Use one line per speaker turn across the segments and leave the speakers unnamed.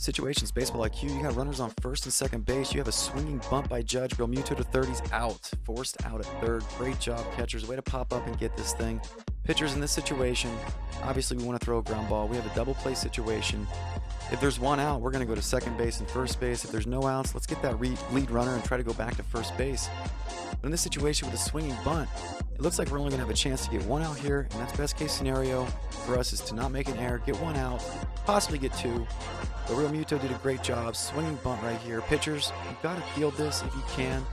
Situations, baseball IQ. You got runners on first and second base. You have a swinging bunt by Judge. Realmuto to third. He's out. Forced out at third. Great job, catchers. Way to pop up and get this thing. Pitchers in this situation, obviously we want to throw a ground ball. We have a double play situation. If there's one out, we're going to go to second base and first base. If there's no outs, let's get that lead runner and try to go back to first base. But in this situation with a swinging bunt, it looks like we're only going to have a chance to get one out here, and that's best case scenario for us is to not make an error, get one out, possibly get two. But Realmuto did a great job. Swinging bunt right here. Pitchers, you've got to field this if you can.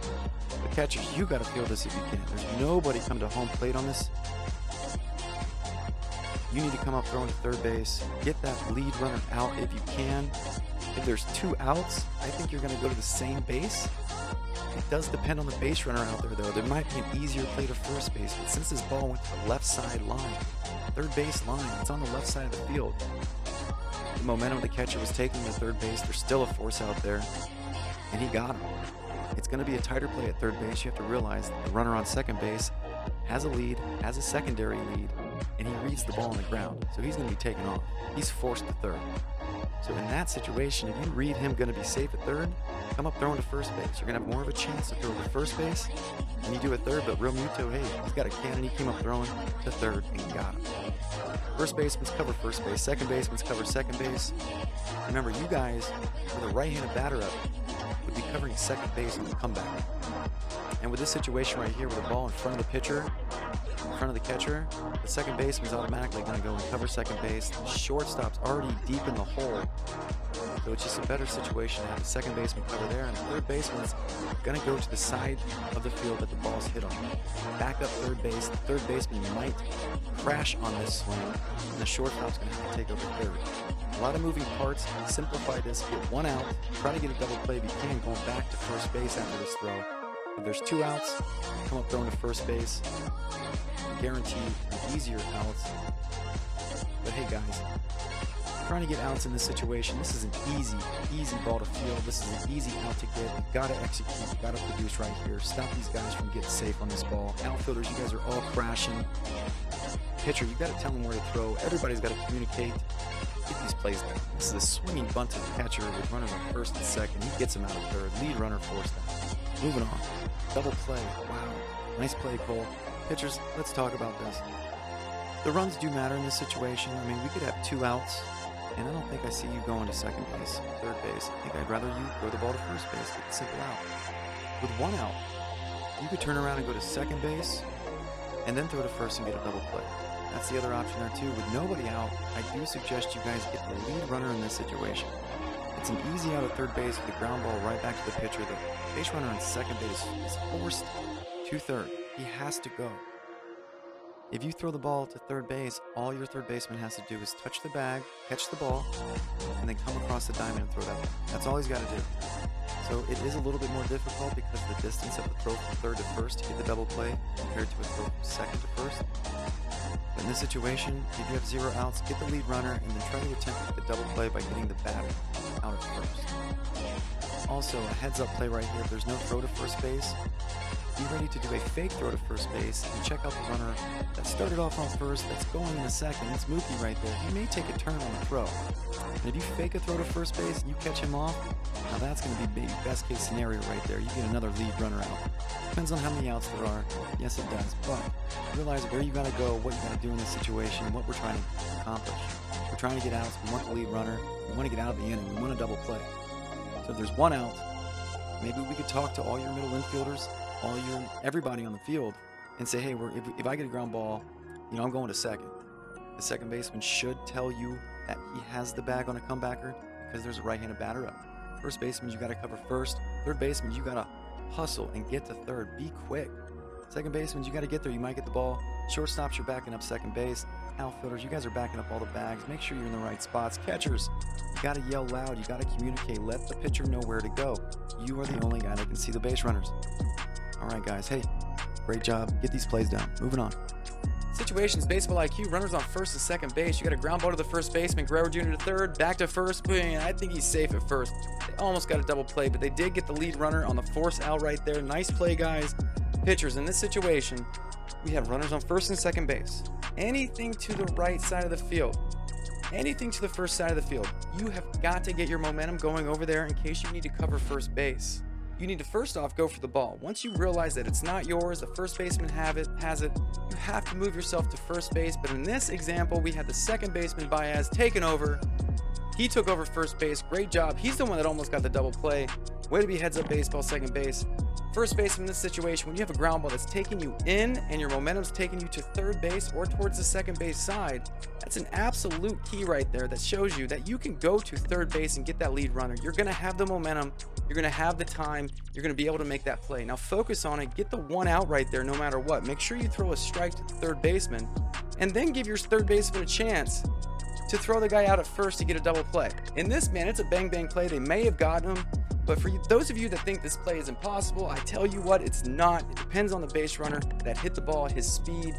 The catchers, you got to field this if you can. There's nobody coming to home plate on this. You need to come up throwing to third base. Get that lead runner out if you can. If there's two outs, I think you're going to go to the same base. It does depend on the base runner out there, though. There might be an easier play to first base, but since this ball went to the left side line, third base line, it's on the left side of the field. The momentum the catcher was taking to third base, there's still a force out there, and he got him. It's going to be a tighter play at third base. You have to realize the runner on second base has a lead, has a secondary lead, and he reads the ball on the ground, so he's going to be taken off. He's forced to third. So in that situation, if you read him going to be safe at third, come up throwing to first base. You're going to have more of a chance to throw to first base than you do at third, but Realmuto, hey, he's got a cannon. He came up throwing to third and got him. First baseman's cover first base. Second baseman's cover second base. Remember, you guys, with a right-handed batter up, would be covering second base on the comeback. And with this situation right here, with the ball in front of the pitcher, in front of the catcher, the second baseman's automatically going to go and cover second base. The shortstop's already deep in the hole, so it's just a better situation to have the second baseman cover there, and the third baseman's going to go to the side of the field that the ball's hit on. Back up third base. The third baseman might crash on this swing, and the shortstop's going to have to take over third. A lot of moving parts. Simplify this. Get one out. Try to get a double play if you can, going back to first base after this throw. If there's two outs, come up throwing to first base. Guarantee an easier outs. But hey guys, trying to get outs in this situation, this is an easy ball to field. This is an easy out to get. You gotta execute, you gotta produce right here. Stop these guys from getting safe on this ball. Outfielders, you guys are all crashing. Pitcher, you gotta tell them where to throw. Everybody's gotta communicate. Get these plays down. This is a swinging bunt to the catcher with runners on first and second. He gets him out of third. Lead runner forced out. Moving on. Double play. Wow. Nice play, Cole. Pitchers, let's talk about this. The runs do matter in this situation. I mean, we could have two outs, and I don't think I see you going to second base, third base. I think I'd rather you throw the ball to first base, get the simple out. With one out, you could turn around and go to second base, and then throw to first and get a double play. That's the other option there too. With nobody out, I do suggest you guys get the lead runner in this situation. It's an easy out at third base with a ground ball right back to the pitcher. The base runner on second base is forced to third. He has to go. If you throw the ball to third base, all your third baseman has to do is touch the bag, catch the ball, and then come across the diamond and throw that ball. That's all he's got to do. So it is a little bit more difficult because of the distance of the throw from third to first to get the double play compared to a throw from second to first. But in this situation, if you have zero outs, get the lead runner and then try to attempt the double play by getting the batter out at first. Also, a heads-up play right here. If there's no throw to first base, be ready to do a fake throw to first base and check out the runner that started off on first, that's going in a second. It's Mookie right there. He may take a turn on the throw. And if you fake a throw to first base and you catch him off, now that's going to be big best case scenario right there. You get another lead runner out. Depends on how many outs there are. Yes, it does. But realize where you got to go, what you got to do in this situation, what we're trying to accomplish. We're trying to get outs. We want the lead runner. We want to get out of the inning. We want a double play. So if there's one out, maybe we could talk to all your middle infielders, everybody on the field, and say, hey, if I get a ground ball, I'm going to second. The second baseman should tell you that he has the bag on a comebacker because there's a right-handed batter up. First baseman, you got to cover first. Third baseman, you got to hustle and get to third. Be quick. Second baseman, you got to get there. You might get the ball. Shortstops, you're backing up second base. Outfielders, you guys are backing up all the bags. Make sure you're in the right spots. Catchers, you got to yell loud. You got to communicate. Let the pitcher know where to go. You are the only guy that can see the base runners. All right, guys. Hey, great job. Get these plays down. Moving on. Situations, baseball IQ, runners on first and second base. You got a ground ball to the first baseman, Guerrero Jr. to third, back to first. I think he's safe at first. They almost got a double play, but they did get the lead runner on the force out right there. Nice play, guys. Pitchers, in this situation, we have runners on first and second base. Anything to the right side of the field. anything to the first side of the field. You have got to get your momentum going over there in case you need to cover first base. You need to first off go for the ball. Once you realize that it's not yours, the first baseman has it, you have to move yourself to first base. But in this example, we had the second baseman Baez taken over. He took over first base. Great job. He's the one that almost got the double play. Way to be heads up baseball, second base. First baseman in this situation, when you have a ground ball that's taking you in and your momentum's taking you to third base or towards the second base side, that's an absolute key right there that shows you that you can go to third base and get that lead runner. You're going to have the momentum. You're going to have the time. You're going to be able to make that play. Now focus on it. Get the one out right there no matter what. Make sure you throw a strike to the third baseman and then give your third baseman a chance to throw the guy out at first to get a double play. In this, man, it's a bang-bang play. They may have gotten him, but for those of you that think this play is impossible, I tell you what, it's not. It depends on the base runner that hit the ball, his speed.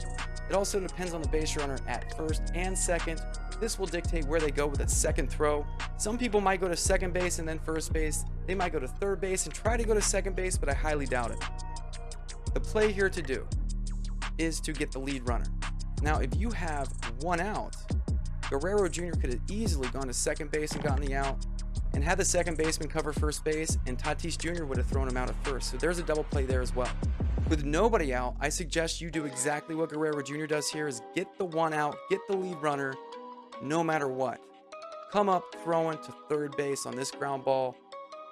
It also depends on the base runner at first and second. This will dictate where they go with that second throw. Some people might go to second base and then first base. They might go to third base and try to go to second base, but I highly doubt it. The play here to do is to get the lead runner. Now, if you have one out, Guerrero Jr. could have easily gone to second base and gotten the out and had the second baseman cover first base, and Tatis Jr. would have thrown him out at first. So there's a double play there as well. With nobody out, I suggest you do exactly what Guerrero Jr. does here, is get the one out, get the lead runner, no matter what. Come up throwing to third base on this ground ball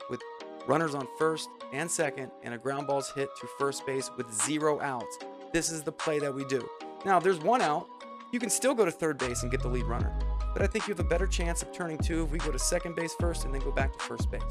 with runners on first and second, and a ground ball's hit to first base with 0 outs. This is the play that we do. Now, if there's one out, you can still go to third base and get the lead runner, but I think you have a better chance of turning two if we go to second base first and then go back to first base.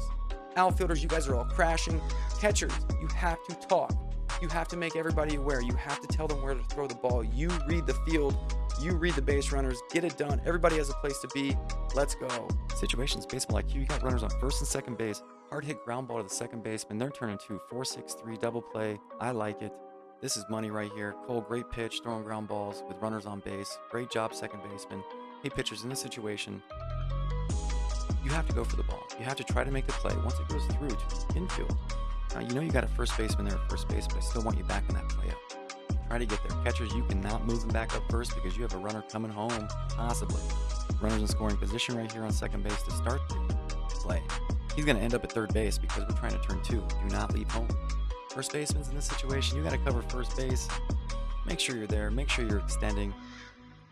Outfielders, you guys are all crashing. Catchers, you have to talk. You have to make everybody aware. You have to tell them where to throw the ball. You read the field. You read the base runners. Get it done. Everybody has a place to be. Let's go. Situations, baseball IQ. You got runners on first and second base. Hard hit ground ball to the second baseman. They're turning to 4-6-3 double play. I like it. This is money right here. Cole, great pitch, throwing ground balls with runners on base. Great job, second baseman. Hey, pitchers, in this situation, you have to go for the ball. You have to try to make the play once it goes through to the infield. Now, you know you got a first baseman there at first base, but I still want you back in that play up. Try to get there. Catchers, you cannot move them back up first because you have a runner coming home, possibly. Runners in scoring position right here on second base to start the play. He's going to end up at third base because we're trying to turn two. Do not leave home. First baseman's in this situation, you got to cover first base. Make sure you're there. Make sure you're extending.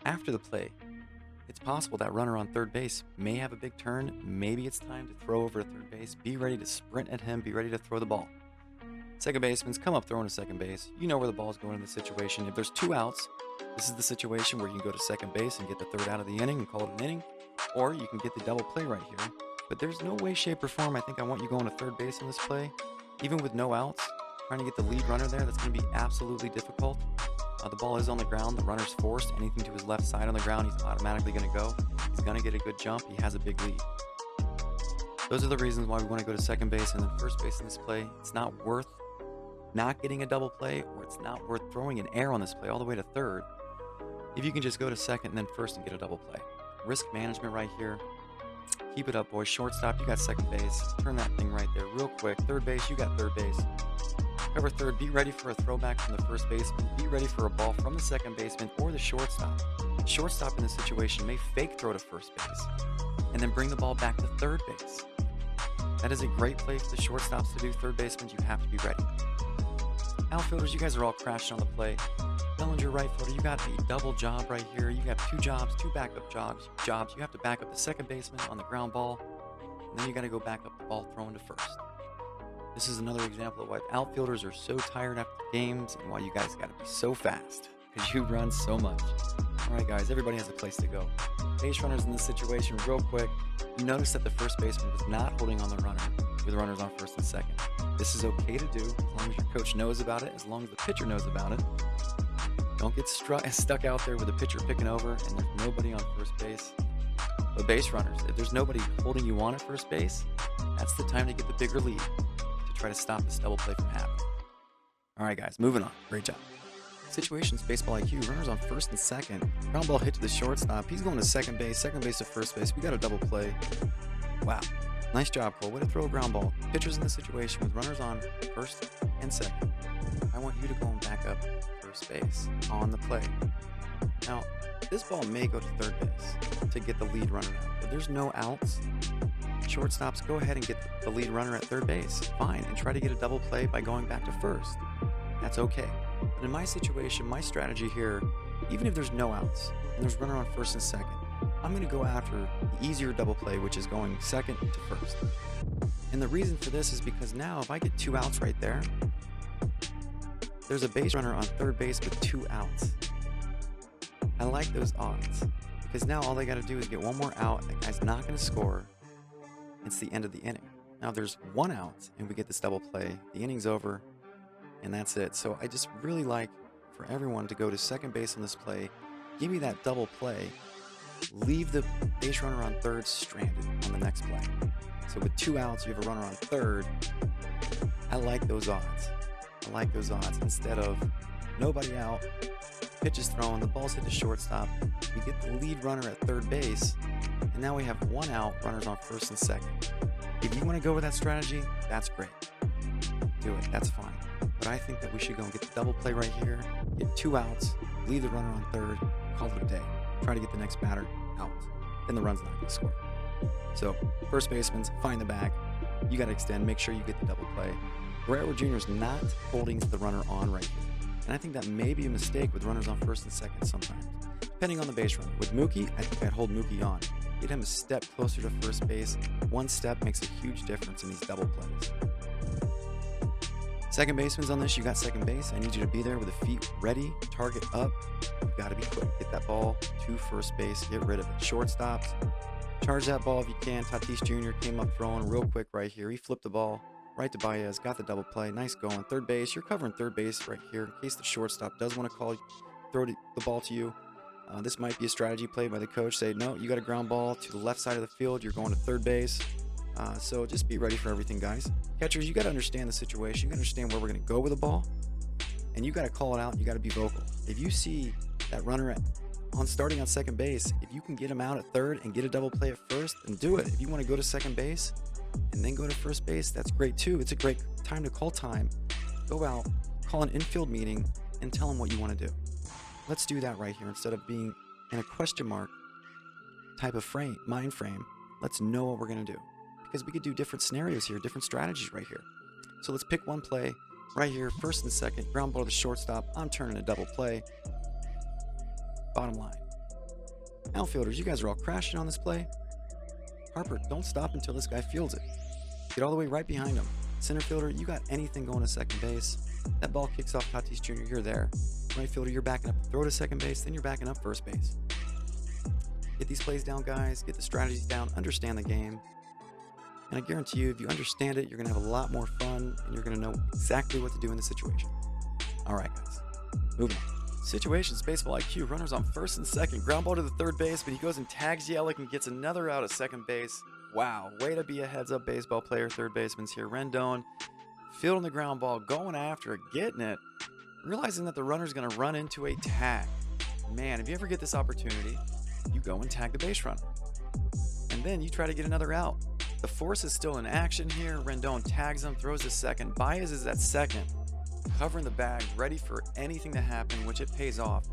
After the play, it's possible that runner on third base may have a big turn. Maybe it's time to throw over to third base. Be ready to sprint at him. Be ready to throw the ball. Second baseman's come up throwing to second base. You know where the ball's going in the situation. If there's 2 outs, this is the situation where you can go to second base and get the third out of the inning and call it an inning. Or you can get the double play right here. But there's no way, shape, or form I think I want you going to third base in this play. Even with no outs, trying to get the lead runner there, that's going to be absolutely difficult. The ball is on the ground. The runner's forced. Anything to his left side on the ground, he's automatically going to go. He's going to get a good jump. He has a big lead. Those are the reasons why we want to go to second base and then first base in this play. It's not worth not getting a double play, or it's not worth throwing an error on this play all the way to third if you can just go to second and then first and get a double play. Risk management right here. Keep it up, boys. Shortstop, you got second base. Turn that thing right there real quick. Third base, you got third base. Cover third. Be ready for a throwback from the first baseman. Be ready for a ball from the second baseman or the shortstop. The shortstop in this situation may fake throw to first base and then bring the ball back to third base. That is a great play for the shortstops to do. Third basemen, you have to be ready. Outfielders, you guys are all crashing on the play. Bellinger, right fielder, you got a double job right here. You have 2 jobs, 2 backup jobs. You have to back up the second baseman on the ground ball, and then you got to go back up the ball throwing to first. This is another example of why outfielders are so tired after games and why you guys got to be so fast because you run so much. All right, guys, everybody has a place to go. Base runners in this situation, real quick. You notice that the first baseman was not holding on the runner with runners on first and second. This is okay to do as long as your coach knows about it, as long as the pitcher knows about it. Don't get stuck out there with the pitcher picking over and there's nobody on first base. But base runners, if there's nobody holding you on at first base, that's the time to get the bigger lead to try to stop this double play from happening. All right, guys, moving on. Great job. Situations, baseball IQ, runners on first and second. Ground ball hit to the shortstop. He's going to second base to first base. We got a double play. Wow. Nice job, Cole. Way to throw a ground ball. Pitchers in this situation with runners on first and second. I want you to go and back up first base on the play. Now, this ball may go to third base to get the lead runner out. If there's no outs, shortstops, go ahead and get the lead runner at third base. Fine, and try to get a double play by going back to first. That's okay. But in my situation, my strategy here, even if there's no outs and there's runner on first and second, I'm going to go after the easier double play, which is going second to first. And the reason for this is because now if I get 2 outs right there, there's a base runner on third base with 2 outs. I like those odds because now all they got to do is get 1 more out. That guy's not going to score. It's the end of the inning. Now there's 1 out and we get this double play. The inning's over and that's it. So I just really like for everyone to go to second base on this play. Give me that double play. Leave the base runner on third stranded on the next play. So with 2 outs, you have a runner on third. I like those odds. I like those odds. Instead of nobody out, pitch is thrown, the ball's hit to shortstop, we get the lead runner at third base, and now we have 1 out, runners on first and second. If you want to go with that strategy, that's great. Do it. That's fine. But I think that we should go and get the double play right here, get 2 outs, leave the runner on third, call it a day. Try to get the next batter out. Then the run's not going to score. So, first baseman, find the bag. You got to extend. Make sure you get the double play. Guerrero Jr. is not holding the runner on right here. And I think that may be a mistake with runners on first and second sometimes, depending on the base runner. With Mookie, I think I'd hold Mookie on. Get him a step closer to first base. 1 step makes a huge difference in these double plays. Second baseman's on this. You got second base. I need you to be there with the feet ready, target up. You got to be quick. Get that ball to first base. Get rid of it. Shortstops, charge that ball if you can. Tatis Jr. came up throwing real quick right here. He flipped the ball right to Baez. Got the double play. Nice going. Third base. You're covering third base right here in case the shortstop does want to throw the ball to you. This might be a strategy play by the coach. Say, no, you got a ground ball to the left side of the field. You're going to third base. So just be ready for everything, guys. Catchers, you got to understand the situation. You got to understand where we're going to go with the ball. And you got to call it out. And you got to be vocal. If you see that runner starting on second base, if you can get him out at third and get a double play at first, then do it. If you want to go to second base and then go to first base, that's great too. It's a great time to call time. Go out, call an infield meeting, and tell them what you want to do. Let's do that right here instead of being in a question mark type of mind frame. Let's know what we're going to do. Because we could do different scenarios here, different strategies right here. So let's pick one play right here, first and second, ground ball to the shortstop. I'm turning a double play. Bottom line. Outfielders, you guys are all crashing on this play. Harper, don't stop until this guy fields it. Get all the way right behind him. Center fielder, you got anything going to second base. That ball kicks off Tatis Jr., you're there. Right fielder, you're backing up. Throw to second base, then you're backing up first base. Get these plays down, guys. Get the strategies down. Understand the game. And I guarantee you, if you understand it, you're going to have a lot more fun, and you're going to know exactly what to do in the situation. All right, guys. Moving on. Situations, baseball IQ. Runners on first and second. Ground ball to the third base, but he goes and tags Yelich and gets another out at second base. Wow. Way to be a heads-up baseball player. Third baseman's here. Rendon fielding the ground ball, going after it, getting it, realizing that the runner's going to run into a tag. Man, if you ever get this opportunity, you go and tag the base runner. And then you try to get another out. The force is still in action here. Rendon tags him, throws to second. Baez is at second, covering the bag, ready for anything to happen, which it pays off.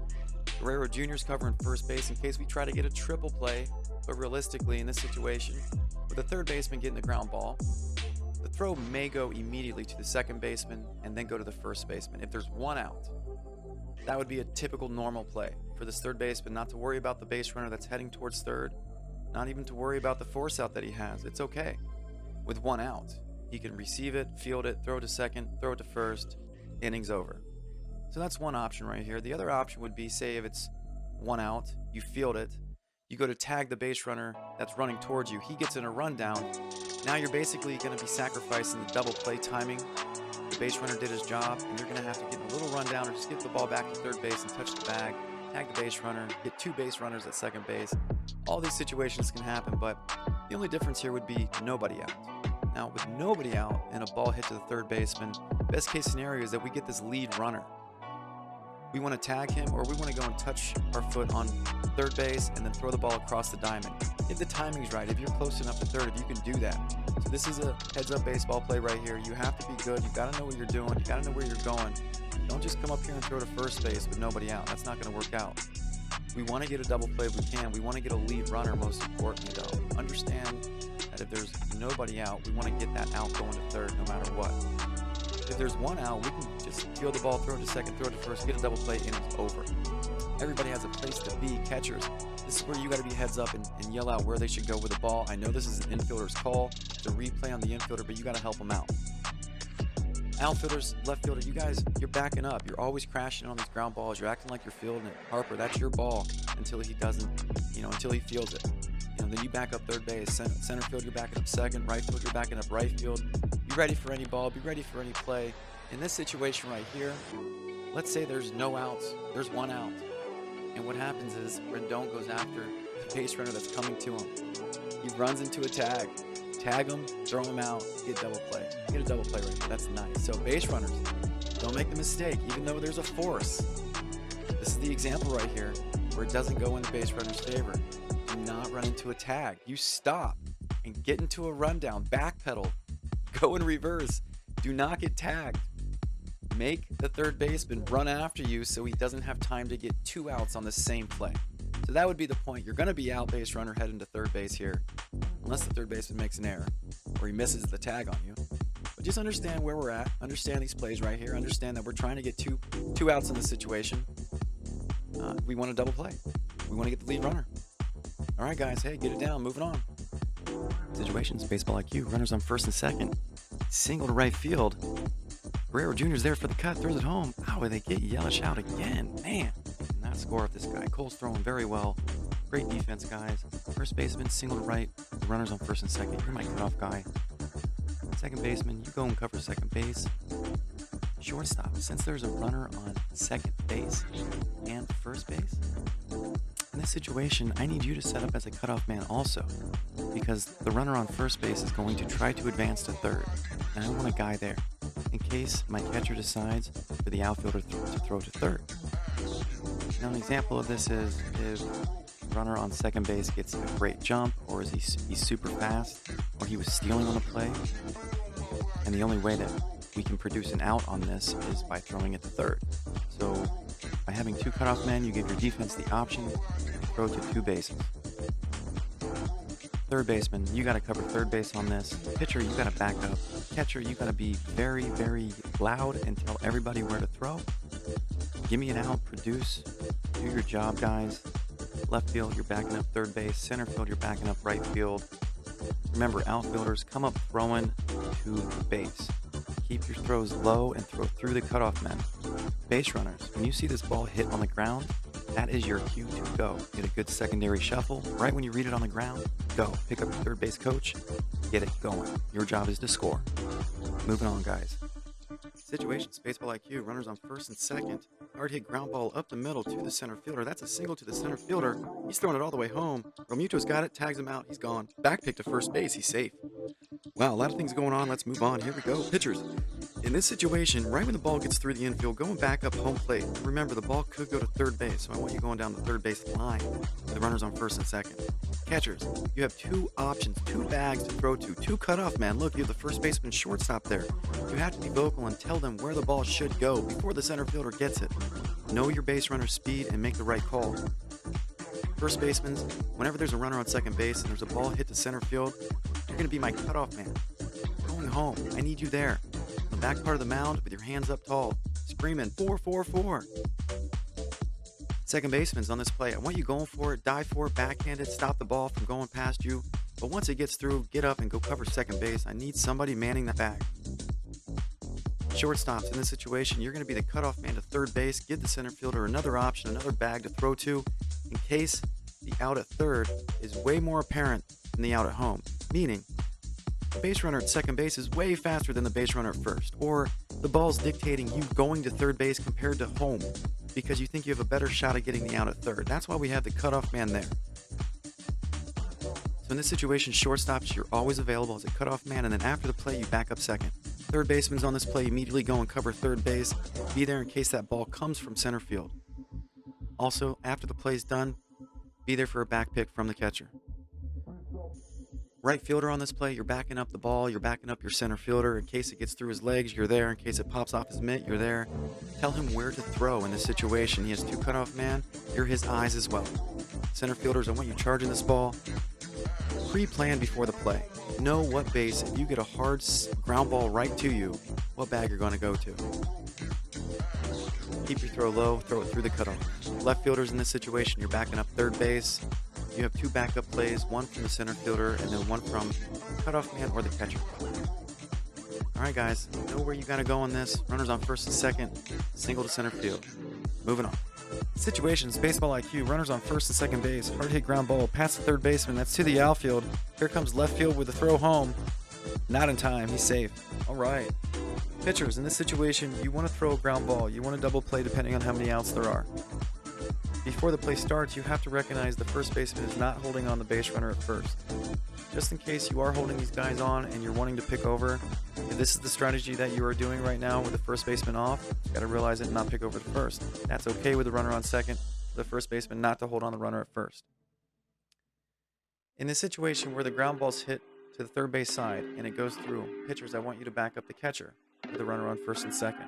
Guerrero Jr. is covering first base in case we try to get a triple play. But realistically, in this situation, with the third baseman getting the ground ball, the throw may go immediately to the second baseman and then go to the first baseman. If there's 1 out, that would be a typical normal play for this third baseman, not to worry about the base runner that's heading towards third. Not even to worry about the force out that he has. It's okay. With 1 out, he can receive it, field it, throw it to second, throw it to first, inning's over. So that's one option right here. The other option would be, say if it's 1 out, you field it, you go to tag the base runner that's running towards you, he gets in a rundown. Now you're basically going to be sacrificing the double play timing. The base runner did his job, and you're going to have to get a little rundown or just get the ball back to third base and touch the bag, tag the base runner, get 2 base runners at second base. All these situations can happen, but the only difference here would be nobody out. Now, with nobody out and a ball hit to the third baseman, best case scenario is that we get this lead runner. We want to tag him, or we want to go and touch our foot on third base and then throw the ball across the diamond. If the timing's right, if you're close enough to third, if you can do that. So this is a heads-up baseball play right here. You have to be good. You got to know what you're doing. You got to know where you're going. Don't just come up here and throw to first base with nobody out. That's not going to work out. We want to get a double play if we can. We want to get a lead runner, most importantly, though. Understand that if there's nobody out, we want to get that out going to third no matter what. If there's one out, we can just field the ball, throw it to second, throw it to first, get a double play, and it's over. Everybody has a place to be. Catchers, this is where you got to be heads up and yell out where they should go with the ball. I know this is an infielder's call. It's a replay on the infielder, but you got to help them out. Outfielders, left fielder, you guys, you're backing up. You're always crashing on these ground balls. You're acting like you're fielding it. Harper, that's your ball until he doesn't, until he fields it. Then you back up third base. Center field, you're backing up second. Right field, you're backing up right field. Be ready for any ball. Be ready for any play. In this situation right here, let's say there's no outs. There's one out. And what happens is Rendon goes after the base runner that's coming to him. He runs into a tag. Tag him, throw him out, get a double play. Get a double play right there. That's nice. So base runners, don't make the mistake, even though there's a force. This is the example right here where it doesn't go in the base runner's favor. Do not run into a tag. You stop and get into a rundown, backpedal, go in reverse. Do not get tagged. Make the third baseman run after you so he doesn't have time to get 2 outs on the same play. So that would be the point. You're going to be out base runner heading to third base here, unless the third baseman makes an error or he misses the tag on you. But just understand where we're at. Understand these plays right here. Understand that we're trying to get two outs in this situation. We want a double play. We want to get the lead runner. All right, guys. Hey, get it down. Moving on. Situations, baseball IQ. Runners on first and second. Single to right field. Guerrero Jr.'s there for the cut. Throws it home. Ow, they get Yelich out again. Man. Not score with this guy. Cole's throwing very well. Great defense, guys. First baseman, single to right. The runners on first and second. You're my cutoff guy. Second baseman, you go and cover second base. Shortstop, since there's a runner on second base and first base, in this situation, I need you to set up as a cutoff man also, because the runner on first base is going to try to advance to third, and I want a guy there in case my catcher decides for the outfielder to throw to third. Now, an example of this is if the runner on second base gets a great jump, or is he's super fast, or he was stealing on the play, and the only way that we can produce an out on this is by throwing it to third. So by having 2 cutoff men, you give your defense the option to throw to 2 bases. Third baseman, you got to cover third base on this. Pitcher, you got to back up. Catcher, you got to be very, very loud and tell everybody where to throw. Give me an out, produce, do your job, guys. Left field, you're backing up third base. Center field, you're backing up right field. Remember, outfielders, come up throwing to the base. Keep your throws low and throw through the cutoff men. Base runners, when you see this ball hit on the ground, that is your cue to go. Get a good secondary shuffle. Right when you read it on the ground, go. Pick up your third base coach, get it going. Your job is to score. Moving on, guys. Situations, baseball IQ, runners on first and second. Hard hit ground ball up the middle to the center fielder. That's a single to the center fielder. He's throwing it all the way home. Romuto's got it, tags him out, he's gone. Back pick to first base, he's safe. Wow, a lot of things going on. Let's move on. Here we go. Pitchers. In this situation, right when the ball gets through the infield, going back up home plate. Remember, the ball could go to third base, so I want you going down the third base line. The runners on first and second. Catchers, you have 2 options, 2 bags to throw to, 2 cutoff men. Look, you have the first baseman, shortstop there. You have to be vocal and tell them where the ball should go before the center fielder gets it. Know your base runner's speed and make the right call. First baseman, whenever there's a runner on second base and there's a ball hit to center field, you're going to be my cutoff man. Going home, I need you there. On the back part of the mound with your hands up tall, screaming 4-4-4. Second baseman's on this play. I want you going for it, dive for it, backhanded, stop the ball from going past you. But once it gets through, get up and go cover second base. I need somebody manning that bag. Shortstops, in this situation, you're going to be the cutoff man to third base. Give the center fielder another option, another bag to throw to in case the out at third is way more apparent than the out at home. Meaning, the base runner at second base is way faster than the base runner at first, or the ball's dictating you going to third base compared to home because you think you have a better shot at getting the out at third. That's why we have the cutoff man there. So in this situation, shortstops, you're always available as a cutoff man, and then after the play, you back up second. Third baseman's on this play, immediately go and cover third base. Be there in case that ball comes from center field. Also, after the play's done, be there for a back pick from the catcher. Right fielder on this play, you're backing up the ball, you're backing up your center fielder. In case it gets through his legs, you're there. In case it pops off his mitt, you're there. Tell him where to throw in this situation. He has 2 cutoff man, you're his eyes as well. Center fielders, I want you charging this ball. Pre-plan before the play. Know what base, if you get a hard ground ball right to you, what bag you're going to go to. Keep your throw low, throw it through the cutoff. Left fielders in this situation, you're backing up third base. You have 2 backup plays, one from the center fielder and then one from cutoff man or the catcher. All right, guys, know where you got to go on this. Runners on first and second, single to center field. Moving on. Situations, baseball IQ, runners on first and second base, hard hit ground ball, past the third baseman, that's to the outfield. Here comes left field with a throw home. Not in time, he's safe. All right. Pitchers, in this situation, you want to throw a ground ball. You want to double play depending on how many outs there are. Before the play starts, you have to recognize the first baseman is not holding on the base runner at first. Just in case you are holding these guys on and you're wanting to pick over, if this is the strategy that you are doing right now with the first baseman off, you got to realize it and not pick over the first. That's okay with the runner on second, the first baseman not to hold on the runner at first. In this situation where the ground ball's hit to the third base side and it goes through, pitchers, I want you to back up the catcher with the runner on first and second.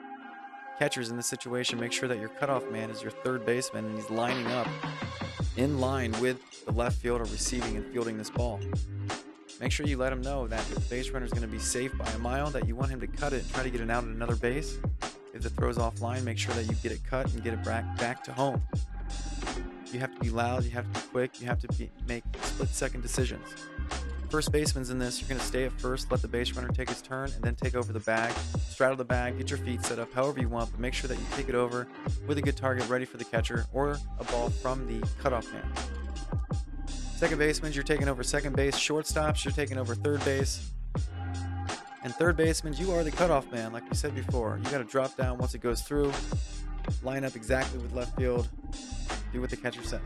Catchers, in this situation, make sure that your cutoff man is your third baseman and he's lining up in line with the left fielder receiving and fielding this ball. Make sure you let him know that if the base runner is going to be safe by a mile, that you want him to cut it and try to get it out at another base. If the throw's offline, make sure that you get it cut and get it back to home. You have to be loud, you have to be quick, you have to make split-second decisions. First baseman's in this, you're going to stay at first, let the base runner take his turn, and then take over the bag. Straddle the bag, get your feet set up however you want, but make sure that you take it over with a good target ready for the catcher or a ball from the cutoff man. Second baseman, you're taking over second base. Shortstops, you're taking over third base. And third baseman, you are the cutoff man, like we said before. You got to drop down once it goes through, line up exactly with left field, do what the catcher says.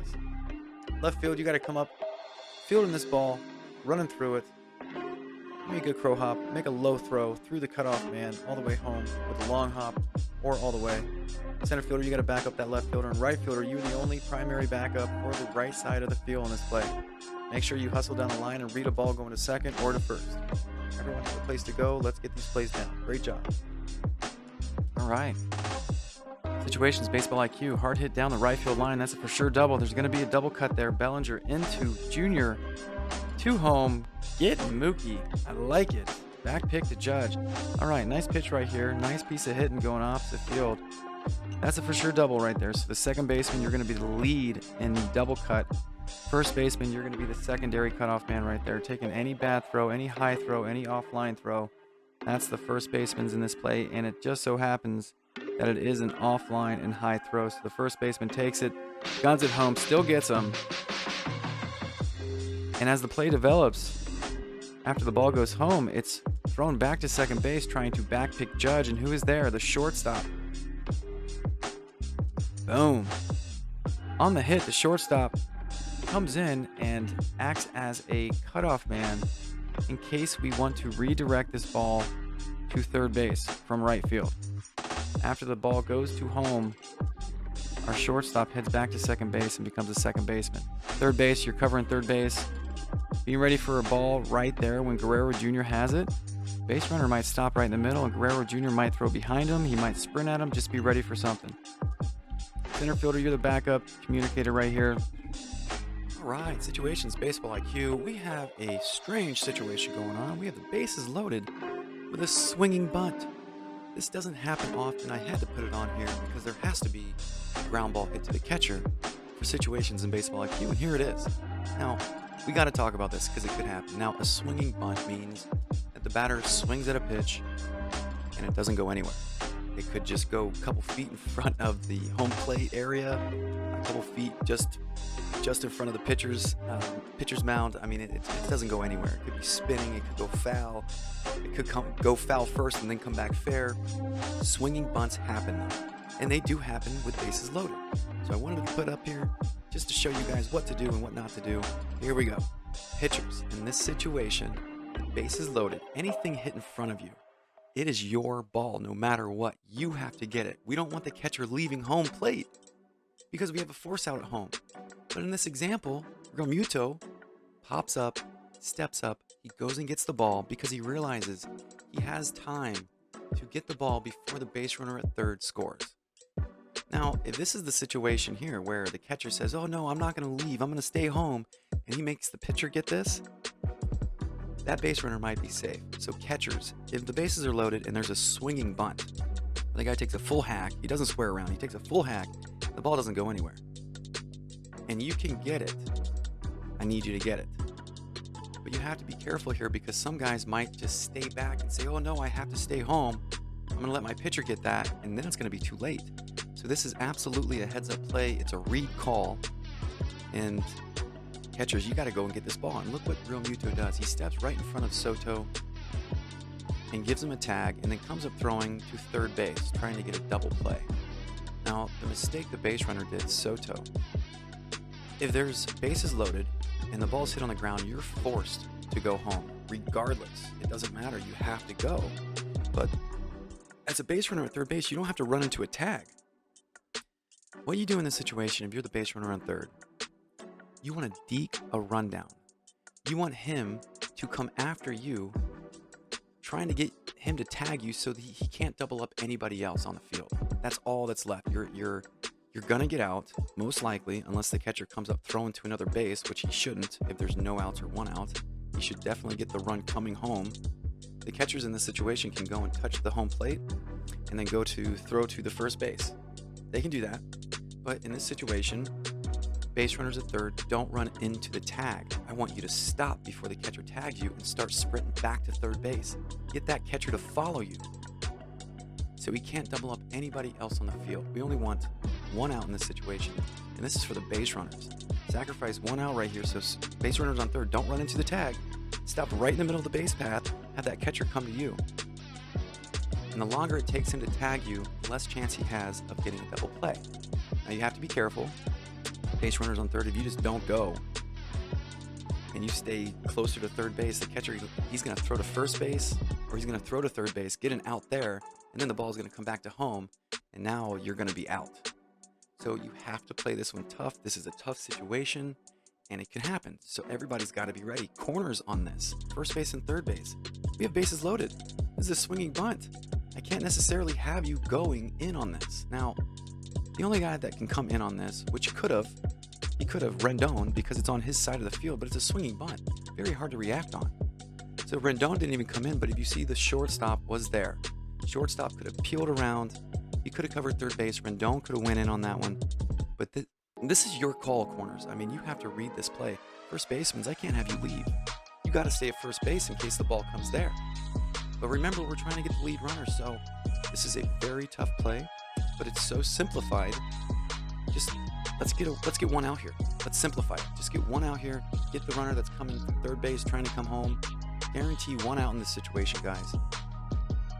Left field, you got to come up, fielding this ball, running through it, make a crow hop, make a low throw through the cutoff man all the way home with a long hop or all the way. Center fielder, you got to back up that left fielder, and right fielder, you're the only primary backup for the right side of the field in this play. Make sure you hustle down the line and read a ball going to second or to first. Everyone has a place to go. Let's get these plays down. Great job. All right. Situations, baseball IQ, hard hit down the right field line. That's a for sure double. There's going to be a double cut there. Bellinger into Junior to home. Get Mookie. I like it. Back pick to Judge. All right, nice pitch right here. Nice piece of hitting going opposite field. That's a for sure double right there. So the second baseman, you're going to be the lead in the double cut. First baseman, you're going to be the secondary cutoff man right there. Taking any bad throw, any high throw, any offline throw. That's the first baseman's in this play, and it just so happens that it is an offline and high throw. So the first baseman takes it, guns it home, still gets him. And as the play develops, after the ball goes home, it's thrown back to second base, trying to back pick Judge. And who is there? The shortstop. Boom. On the hit, the shortstop comes in and acts as a cutoff man in case we want to redirect this ball to third base from right field. After the ball goes to home, our shortstop heads back to second base and becomes a second baseman. Third base, you're covering third base. Being ready for a ball right there when Guerrero Jr. has it. Base runner might stop right in the middle, and Guerrero Jr. might throw behind him. He might sprint at him. Just be ready for something. Center fielder, you're the backup communicator right here. All right, situations, baseball IQ. We have a strange situation going on. We have the bases loaded with a swinging bunt. This doesn't happen often. I had to put it on here because there has to be a ground ball hit to the catcher for situations in baseball IQ, and here it is. Now, we got to talk about this because it could happen. Now, a swinging bunt means that the batter swings at a pitch and it doesn't go anywhere. It could just go a couple feet in front of the home plate area, a couple feet just in front of the pitcher's mound. I mean, it doesn't go anywhere. It could be spinning. It could go foul. It could go foul first and then come back fair. Swinging bunts happen, and they do happen with bases loaded. So I wanted to put up here just to show you guys what to do and what not to do. Here we go. Pitchers, in this situation, bases loaded, anything hit in front of you, it is your ball no matter what. You have to get it. We don't want the catcher leaving home plate because we have a force out at home. But in this example, Realmuto pops up steps up, he goes and gets the ball because he realizes he has time to get the ball before the base runner at third scores. Now, if this is the situation here where the catcher says, oh no, I'm not going to leave, I'm going to stay home, and he makes the pitcher get this, that base runner might be safe. So catchers, if the bases are loaded and there's a swinging bunt, the guy takes a full hack, he doesn't square around, he takes a full hack, the ball doesn't go anywhere. And you can get it. I need you to get it. But you have to be careful here because some guys might just stay back and say, oh no, I have to stay home. I'm going to let my pitcher get that, and then it's going to be too late. So this is absolutely a heads-up play. It's a read call. And catchers, you got to go and get this ball. And look what realmuto does. He steps right in front of Soto and gives him a tag, and then comes up throwing to third base, trying to get a double play. Now, the mistake the base runner did, Soto, if there's bases loaded and the ball's hit on the ground, you're forced to go home. Regardless, it doesn't matter, you have to go. But as a base runner at third base, you don't have to run into a tag. What you do in this situation, if you're the base runner on third, you want to deke a rundown. You want him to come after you, trying to get him to tag you so that he can't double up anybody else on the field. That's all that's left. You're gonna get out, most likely, unless the catcher comes up throwing to another base, which he shouldn't. If there's no outs or one out, he should definitely get the run coming home. The catchers in this situation can go and touch the home plate and then go to throw to the first base. They can do that, but in this situation, base runners at third, don't run into the tag. I want you to stop before the catcher tags you and start sprinting back to third base. Get that catcher to follow you so he can't double up anybody else on the field. We only want one out in this situation, and this is for the base runners. Sacrifice one out right here so base runners on third don't run into the tag. Stop right in the middle of the base path, have that catcher come to you. And the longer it takes him to tag you, the less chance he has of getting a double play. Now you have to be careful. Base runners on third, if you just don't go and you stay closer to third base, the catcher, he's going to throw to first base or he's going to throw to third base, get an out there, and then the ball is going to come back to home, and now you're going to be out. So you have to play this one tough. This is a tough situation, and it can happen. So everybody's got to be ready. Corners on this, first base and third base. We have bases loaded. This is a swinging bunt. I can't necessarily have you going in on this. Now, the only guy that can come in on this, which he could have Rendon because it's on his side of the field, but it's a swinging bunt. Very hard to react on. So Rendon didn't even come in, but if you see the shortstop was there. Shortstop could have peeled around. He could have covered third base. Rendon could have went in on that one. But this is your call, corners. I mean, you have to read this play. First basemen, I can't have you leave. You got to stay at first base in case the ball comes there. But remember, we're trying to get the lead runner, so this is a very tough play, but it's so simplified. Just let's get one out here. Let's simplify it. Just get one out here. Get the runner that's coming from third base, trying to come home. Guarantee one out in this situation, guys.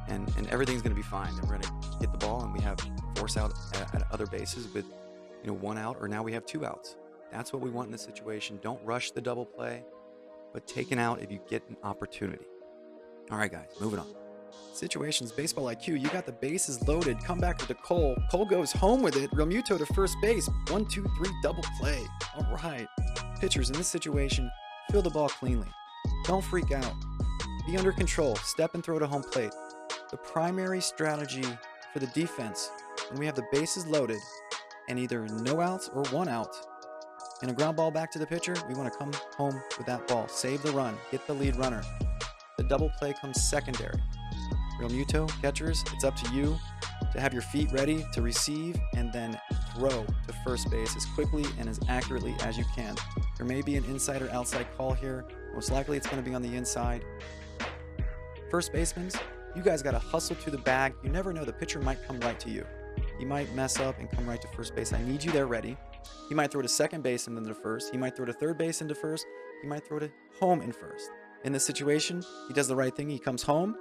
And everything's going to be fine. Then we're going to hit the ball, and we have force out at other bases with, one out, or now we have two outs. That's what we want in this situation. Don't rush the double play, but take an out if you get an opportunity. All right, guys, moving on. Situations, baseball IQ. You got the bases loaded. Come back with the Cole. Cole goes home with it. Realmuto to first base. 1, 2, 3, double play. All right. Pitchers in this situation, field the ball cleanly. Don't freak out. Be under control. Step and throw to home plate. The primary strategy for the defense when we have the bases loaded and either no outs or one out and a ground ball back to the pitcher, we want to come home with that ball. Save the run. Get the lead runner. The double play comes secondary. Realmuto, catchers, it's up to you to have your feet ready to receive and then throw to first base as quickly and as accurately as you can. There may be an inside or outside call here. Most likely it's going to be on the inside. First basemen, you guys got to hustle to the bag. You never know. The pitcher might come right to you. He might mess up and come right to first base. I need you there ready. He might throw to second base and then to first. He might throw to third base into first. He might throw to home in first. In this situation, he does the right thing. He comes home.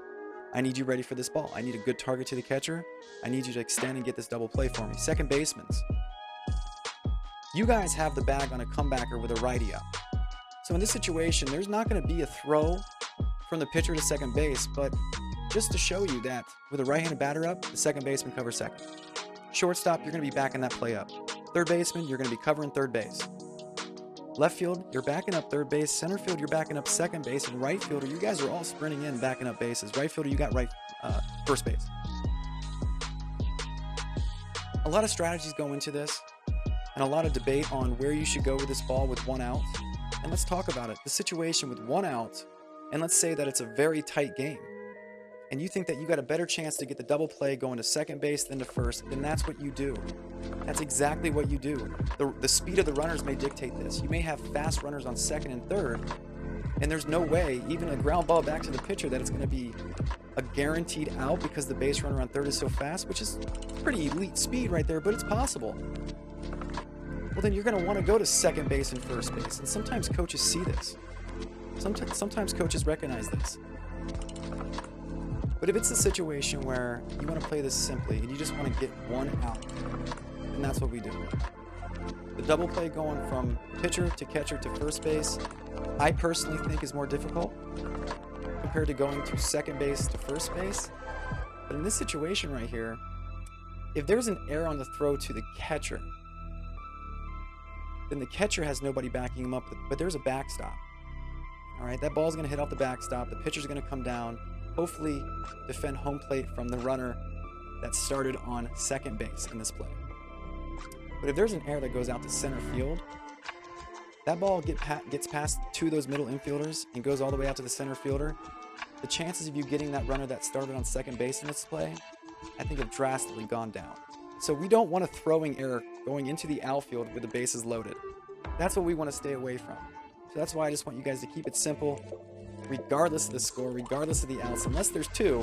I need you ready for this ball. I need a good target to the catcher. I need you to extend and get this double play for me. Second baseman, you guys have the bag on a comebacker with a righty up. So in this situation, there's not going to be a throw from the pitcher to second base, but just to show you that with a right-handed batter up, the second baseman covers second. Shortstop, you're going to be backing that play up. Third baseman, you're going to be covering third base. Left field, you're backing up third base. Center field, you're backing up second base. And right fielder, you guys are all sprinting in, backing up bases. Right fielder, you got first base. A lot of strategies go into this, and a lot of debate on where you should go with this ball with 1 out. And let's talk about it. The situation with 1 out, and let's say that it's a very tight game, and you think that you got a better chance to get the double play going to second base than to first, then that's what you do. That's exactly what you do. The speed of the runners may dictate this. You may have fast runners on second and third, and there's no way, even a ground ball back to the pitcher, that it's going to be a guaranteed out because the base runner on third is so fast, which is pretty elite speed right there, but it's possible. Well, then you're going to want to go to second base and first base, and sometimes coaches see this. Sometimes coaches recognize this. But if it's a situation where you want to play this simply and you just want to get 1 out, then that's what we do. The double play going from pitcher to catcher to first base, I personally think is more difficult compared to going to second base to first base. But in this situation right here, if there's an error on the throw to the catcher, then the catcher has nobody backing him up, but there's a backstop. All right, that ball's going to hit off the backstop. The pitcher's going to come down, hopefully defend home plate from the runner that started on second base in this play. But if there's an error that goes out to center field, that ball gets past 2 of those middle infielders and goes all the way out to the center fielder. The chances of you getting that runner that started on second base in this play, I think, have drastically gone down. So we don't want a throwing error going into the outfield with the bases loaded. That's what we want to stay away from. So that's why I just want you guys to keep it simple, regardless of the score, regardless of the outs, unless there's 2,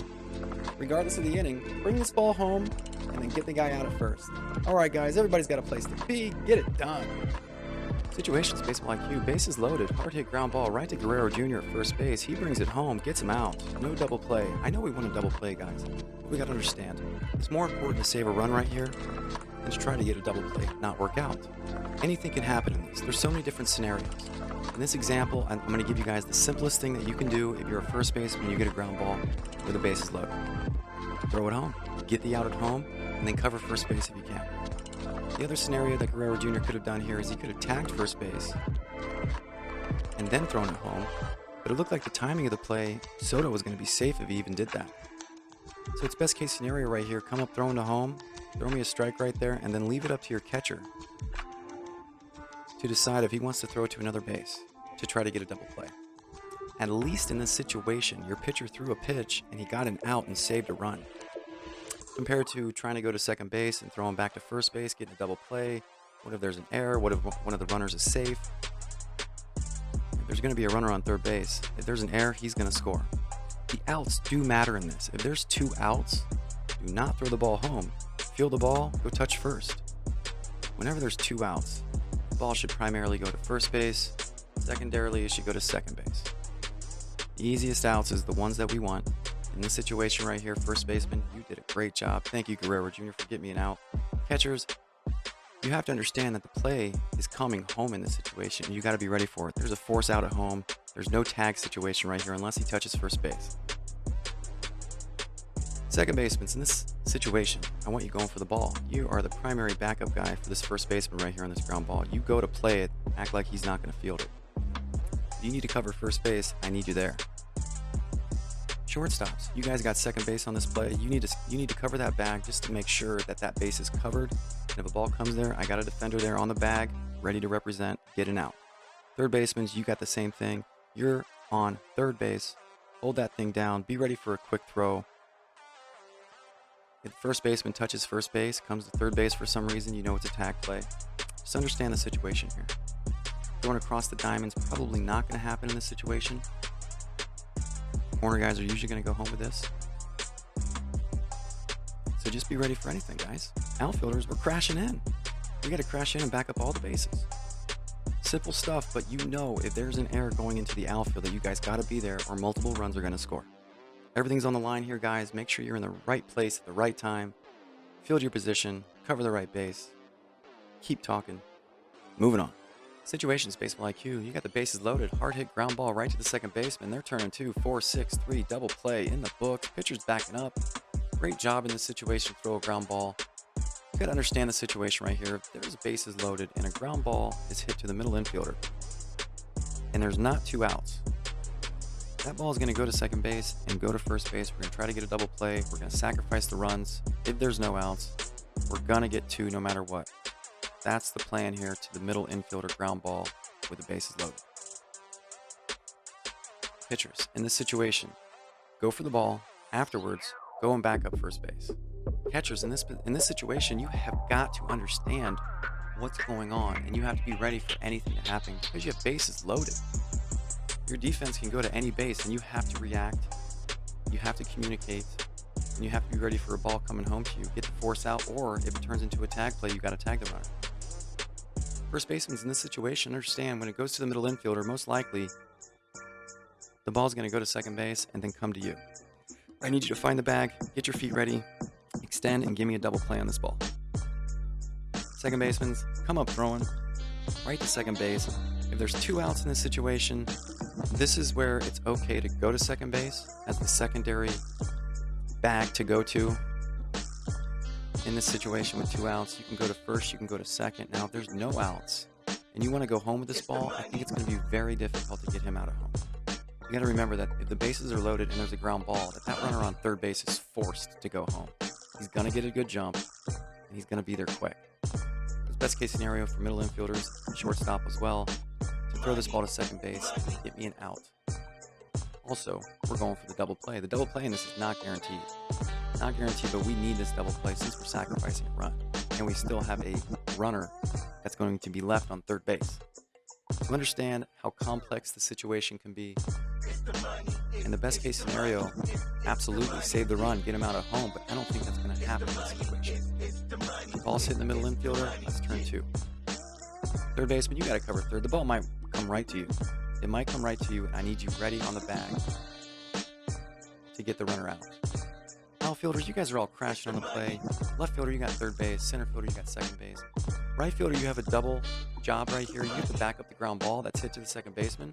regardless of the inning, bring this ball home and then get the guy out at first. All right, guys, everybody's got a place to be. Get it done. Situations, baseball IQ, bases loaded, hard hit ground ball right to Guerrero Jr. at first base. He brings it home, gets him out. No double play. I know we want a double play, guys, but we got to understand, it's more important to save a run right here than to try to get a double play, not work out. Anything can happen in this. There's so many different scenarios. In this example, I'm going to give you guys the simplest thing that you can do if you're a first baseman and you get a ground ball with the bases loaded. Throw it home, get the out at home, and then cover first base if you can. The other scenario that Guerrero Jr. could have done here is he could have tagged first base and then thrown it home, but it looked like the timing of the play, Soto was going to be safe if he even did that. So it's best case scenario right here, come up throwing to home, throw me a strike right there, and then leave it up to your catcher to decide if he wants to throw to another base to try to get a double play. At least in this situation, your pitcher threw a pitch and he got an out and saved a run. Compared to trying to go to second base and throw him back to first base, getting a double play. What if there's an error? What if one of the runners is safe? If there's going to be a runner on third base, if there's an error, he's going to score. The outs do matter in this. If there's 2 outs, do not throw the ball home. Field the ball, go touch first. Whenever there's 2 outs, the ball should primarily go to first base. Secondarily, it should go to second base. The easiest outs is the ones that we want. In this situation right here, first baseman, you did a great job. Thank you, Guerrero Jr., for getting me an out. Catchers, you have to understand that the play is coming home in this situation, and you got to be ready for it. There's a force out at home. There's no tag situation right here unless he touches first base. Second baseman, in this situation, I want you going for the ball. You are the primary backup guy for this first baseman right here on this ground ball. You go to play it, act like he's not going to field it. If you need to cover first base, I need you there. Shortstops, you guys got second base on this play. You need to cover that bag just to make sure that that base is covered. And if a ball comes there, I got a defender there on the bag, ready to represent, get an out. Third baseman, you got the same thing. You're on third base. Hold that thing down. Be ready for a quick throw. If the first baseman touches first base, comes to third base for some reason, you know it's a tag play. Just understand the situation here. Throwing across the diamond's probably not going to happen in this situation. Corner guys are usually going to go home with this. So just be ready for anything, guys. Outfielders, we're crashing in. We got to crash in and back up all the bases. Simple stuff, but you know if there's an error going into the outfield that you guys got to be there or multiple runs are going to score. Everything's on the line here, guys. Make sure you're in the right place at the right time. Field your position. Cover the right base. Keep talking. Moving on. Situations, baseball IQ. You got the bases loaded. Hard hit ground ball right to the second baseman. They're turning 2, 4, 6, 3. Double play in the book. Pitcher's backing up. Great job in this situation. Throw a ground ball. You got to understand the situation right here. There's bases loaded and a ground ball is hit to the middle infielder. and there's not 2 outs, that ball is going to go to second base and go to first base. We're going to try to get a double play. We're going to sacrifice the runs. If there's no outs, we're going to get 2 no matter what. That's the plan here to the middle infielder ground ball with the bases loaded. Pitchers, in this situation, go for the ball. Afterwards, go and back up first base. Catchers, in this situation, you have got to understand what's going on, and you have to be ready for anything to happen because you have bases loaded. Your defense can go to any base, and you have to react. You have to communicate, and you have to be ready for a ball coming home to you. Get the force out, or if it turns into a tag play, you got to tag the runner. First baseman's in this situation, understand when it goes to the middle infielder, most likely the ball's going to go to second base and then come to you. I need you to find the bag, get your feet ready, extend, and give me a double play on this ball. Second baseman's come up throwing right to second base. If there's 2 outs in this situation, this is where it's okay to go to second base as the secondary bag to go to. In this situation with 2 outs, you can go to first, you can go to second. Now, if there's no outs and you want to go home with this ball, I think it's going to be very difficult to get him out of home. You got to remember that if the bases are loaded and there's a ground ball, that runner on third base is forced to go home. He's going to get a good jump, and he's going to be there quick. The best case scenario for middle infielders, shortstop as well, to throw this ball to second base and get me an out. Also, we're going for the double play. The double play in this is not guaranteed. Not guaranteed, but we need this double play since we're sacrificing a run. And we still have a runner that's going to be left on third base. To understand how complex the situation can be, in the best case scenario, absolutely save the run, get him out of home, but I don't think that's going to happen in this situation. The ball's hitting the middle infielder, let's turn 2. Third baseman, you got to cover third. The ball might come right to you. It might come right to you, and I need you ready on the bag to get the runner out. Outfielders, you guys are all crashing on the play. Left fielder, you got third base. Center fielder, you got second base. Right fielder, you have a double job right here. You have to back up the ground ball that's hit to the second baseman.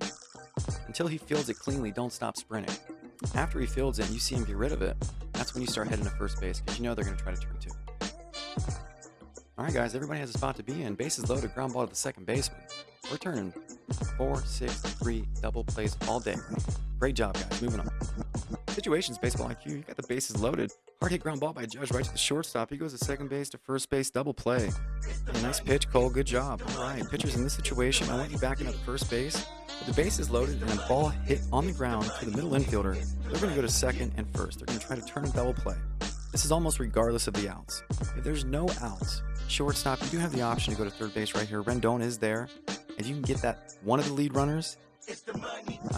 Until he fields it cleanly, don't stop sprinting. After he fields it and you see him get rid of it, that's when you start heading to first base because you know they're going to try to turn 2. All right, guys, everybody has a spot to be in. Bases loaded, ground ball to the second baseman. We're turning 4, 6, 3 double plays all day. Great job, guys. Moving on. Situations, baseball IQ. You got the bases loaded. Hard hit ground ball by Judge right to the shortstop. He goes to second base to first base, double play. Nice pitch, Cole. Good job. All right, pitchers in this situation, I want you backing up first base. With the bases loaded and a ball hit on the ground to the middle infielder, they're going to go to second and first. They're going to try to turn a double play. This is almost regardless of the outs. If there's no outs, shortstop, you do have the option to go to third base right here. Rendon is there. If you can get that one of the lead runners,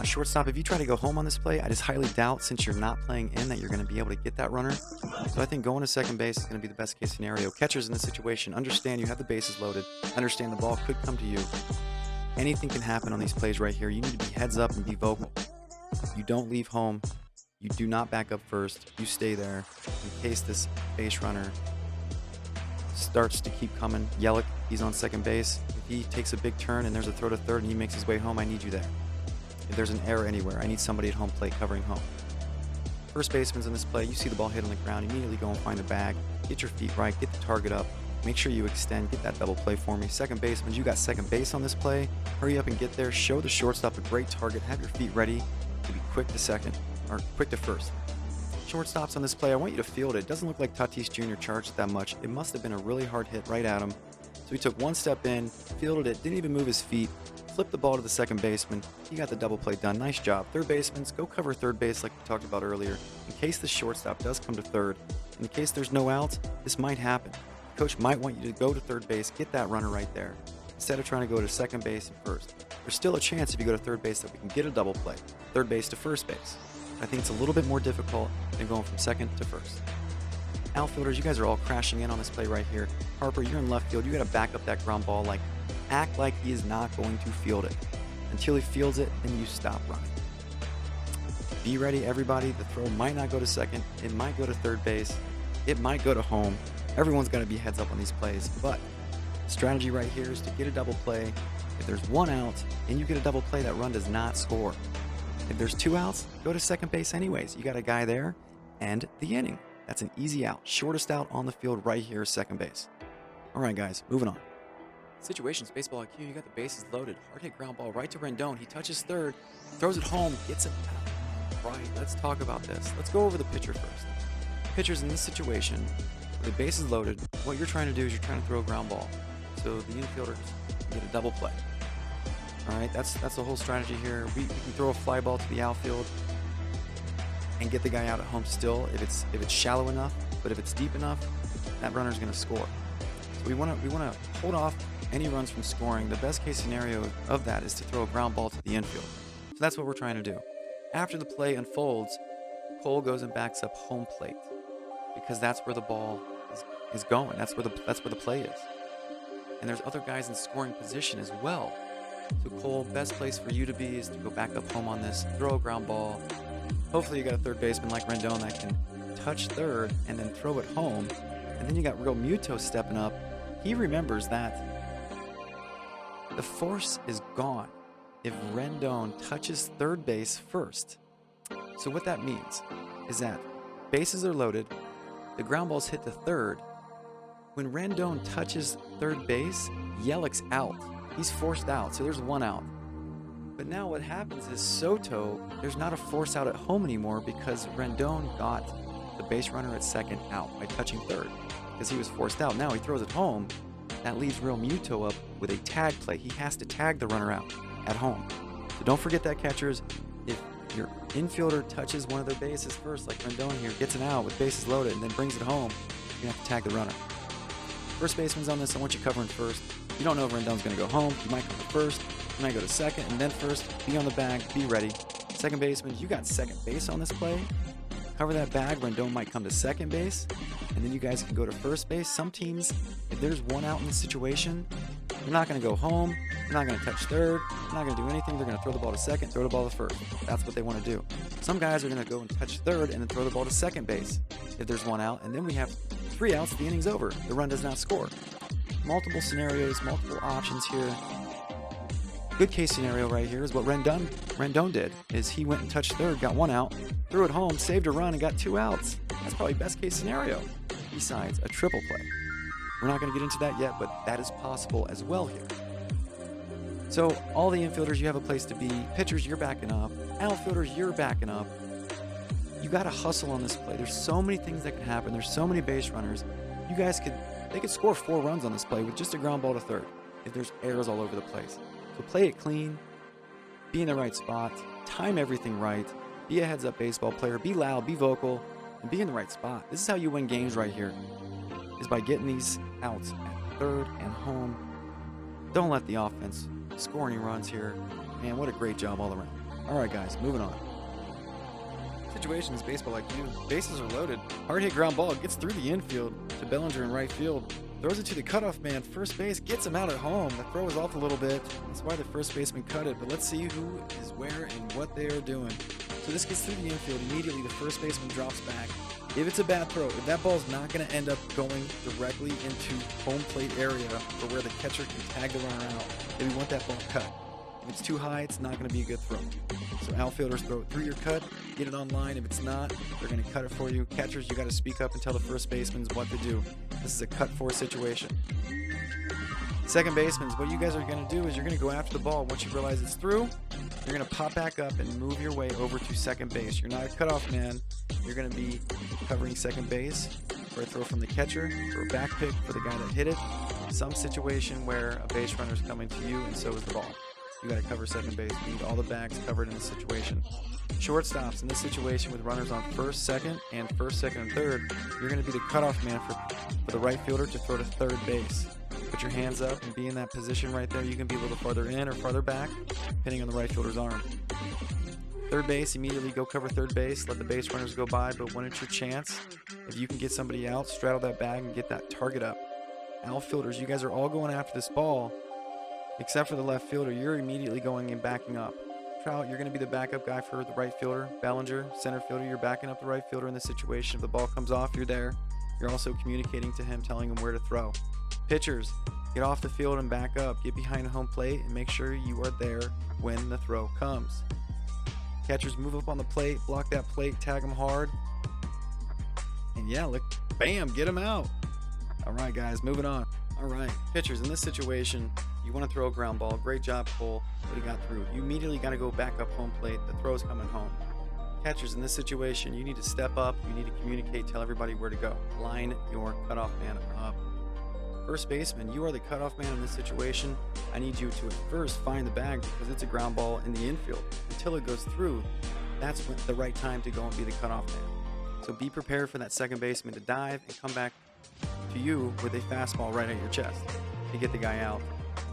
shortstop, if you try to go home on this play, I just highly doubt, since you're not playing in, that you're going to be able to get that runner. So I think going to second base is going to be the best case scenario. Catchers in this situation, understand you have the bases loaded. Understand the ball could come to you. Anything can happen on these plays right here. You need to be heads up and be vocal. You don't leave home. You do not back up first. You stay there in case this base runner starts to keep coming. Yelich, he's on second base. If he takes a big turn and there's a throw to third and he makes his way home, I need you there. If there's an error anywhere, I need somebody at home plate covering home. First baseman's in this play. You see the ball hit on the ground, immediately go and find the bag. Get your feet right, get the target up. Make sure you extend, get that double play for me. Second baseman, you got second base on this play. Hurry up and get there. Show the shortstop a great target. Have your feet ready to be quick to second, or quick to first. Shortstops on this play, I want you to field it. It doesn't look like Tatis Jr. charged it that much. It must have been a really hard hit right at him. So he took one step in, fielded it, didn't even move his feet, flipped the ball to the second baseman. He got the double play done. Nice job. Third baseman, go cover third base like we talked about earlier. In case the shortstop does come to third, in case there's no outs, this might happen. Coach might want you to go to third base, get that runner right there, instead of trying to go to second base and first. There's still a chance if you go to third base that we can get a double play, third base to first base. I think it's a little bit more difficult than going from second to first. Outfielders, you guys are all crashing in on this play right here. Harper, you're in left field. You got to back up that ground ball, act like he is not going to field it. Until he fields it, then you stop running. Be ready, everybody. The throw might not go to second. It might go to third base. It might go to home. Everyone's going to be heads up on these plays, but the strategy right here is to get a double play. If there's one out and you get a double play, that run does not score. If there's 2 outs, go to second base anyways. You got a guy there, and the inning. That's an easy out. Shortest out on the field right here is second base. All right, guys, moving on. Situations, baseball IQ, you got the bases loaded. Hard hit ground ball right to Rendon. He touches third, throws it home, gets it out. Right, let's talk about this. Let's go over the pitcher first. Pitchers in this situation, the base is loaded. What you're trying to do is you're trying to throw a ground ball. So the infielders get a double play. All right, that's the whole strategy here. We can throw a fly ball to the outfield and get the guy out at home still if it's shallow enough. But if it's deep enough, that runner's going to score. So we want to hold off any runs from scoring. The best case scenario of that is to throw a ground ball to the infield. So that's what we're trying to do. After the play unfolds, Cole goes and backs up home plate because that's where the ball is going. That's where the play is. And there's other guys in scoring position as well. So Cole, best place for you to be is to go back up home on this, throw a ground ball. Hopefully you got a third baseman like Rendon that can touch third and then throw it home. And then you got Real Muto stepping up. He remembers that the force is gone if Rendon touches third base first. So what that means is that bases are loaded, the ground ball's hit to third. When Rendon touches third base, Yelich's out. He's forced out, so there's one out. But now what happens is Soto, there's not a force out at home anymore because Rendon got the base runner at second out by touching third because he was forced out. Now he throws it home. That leaves Real Muto up with a tag play. He has to tag the runner out at home. So don't forget that, catchers. If your infielder touches one of their bases first, like Rendon here, gets an out with bases loaded and then brings it home, you have to tag the runner. First baseman's on this. I want you covering first. You don't know if Rendon's going to go home. You might cover first. You might go to second and then first. Be on the bag. Be ready. Second baseman, you got second base on this play. Cover that bag. Rendon might come to second base. And then you guys can go to first base. Some teams, if there's one out in this situation, you're not going to go home. You're not going to touch third. You're not going to do anything. They're going to throw the ball to second, throw the ball to first. That's what they want to do. Some guys are going to go and touch third and then throw the ball to second base if there's one out. And then we have 3 outs. The inning's over. The run does not score. Multiple scenarios, multiple options here. Good case scenario right here is what Rendon did, is he went and touched third, got 1 out, threw it home, saved a run, and got 2 outs. That's probably best case scenario, besides a triple play. We're not going to get into that yet, but that is possible as well here. So all the infielders, you have a place to be. Pitchers, you're backing up. Outfielders, you're backing up. You got to hustle on this play. There's so many things that can happen. There's so many base runners. You guys they could score 4 runs on this play with just a ground ball to third if there's errors all over the place. So play it clean, be in the right spot, time everything right, be a heads-up baseball player, be loud, be vocal, and be in the right spot. This is how you win games right here, is by getting these outs at third and home. Don't let the offense score any runs here. Man, what a great job all around. All right, guys, moving on. Situations, baseball IQ. Bases are loaded. Hard hit ground ball gets through the infield to Bellinger in right field. Throws it to the cutoff man. First base gets him out at home. The throw is off a little bit. That's why the first baseman cut it. But let's see who is where and what they are doing. So this gets through the infield. Immediately the first baseman drops back. If it's a bad throw, if that ball's not going to end up going directly into home plate area for where the catcher can tag the runner out, then we want that ball cut. If it's too high, it's not going to be a good throw. So outfielders, throw it through your cut, get it on line. If it's not, they're going to cut it for you. Catchers, you got to speak up and tell the first baseman what to do. This is a cut-for situation. Second baseman, what you guys are going to do is you're going to go after the ball. Once you realize it's through, you're going to pop back up and move your way over to second base. You're not a cutoff man. You're going to be covering second base for a throw from the catcher, for a back pick for the guy that hit it. Some situation where a base runner is coming to you and so is the ball. You got to cover second base. You need all the bags covered in this situation. Shortstops, in this situation with runners on first, second, and third, you're going to be the cutoff man for the right fielder to throw to third base. Put your hands up and be in that position right there. You can be a little farther in or farther back, depending on the right fielder's arm. Third base, immediately go cover third base. Let the base runners go by, but when it's your chance, if you can get somebody out, straddle that bag and get that target up. Outfielders, you guys are all going after this ball. Except for the left fielder, you're immediately going and backing up. Trout, you're going to be the backup guy for the right fielder. Bellinger, center fielder, you're backing up the right fielder in this situation. If the ball comes off, you're there. You're also communicating to him, telling him where to throw. Pitchers, get off the field and back up. Get behind home plate and make sure you are there when the throw comes. Catchers, move up on the plate, block that plate, tag them hard. And yeah, look, bam, get him out. All right, guys, moving on. All All right, pitchers, in this situation, you want to throw a ground ball. Great job, Cole, but he got through. You immediately got to go back up home plate. The throw's coming home. Catchers, in this situation, you need to step up. You need to communicate, tell everybody where to go. Line your cutoff man up. First baseman, you are the cutoff man in this situation. I need you to at first find the bag because it's a ground ball in the infield. Until it goes through, that's the right time to go and be the cutoff man. So be prepared for that second baseman to dive and come back to you with a fastball right at your chest to get the guy out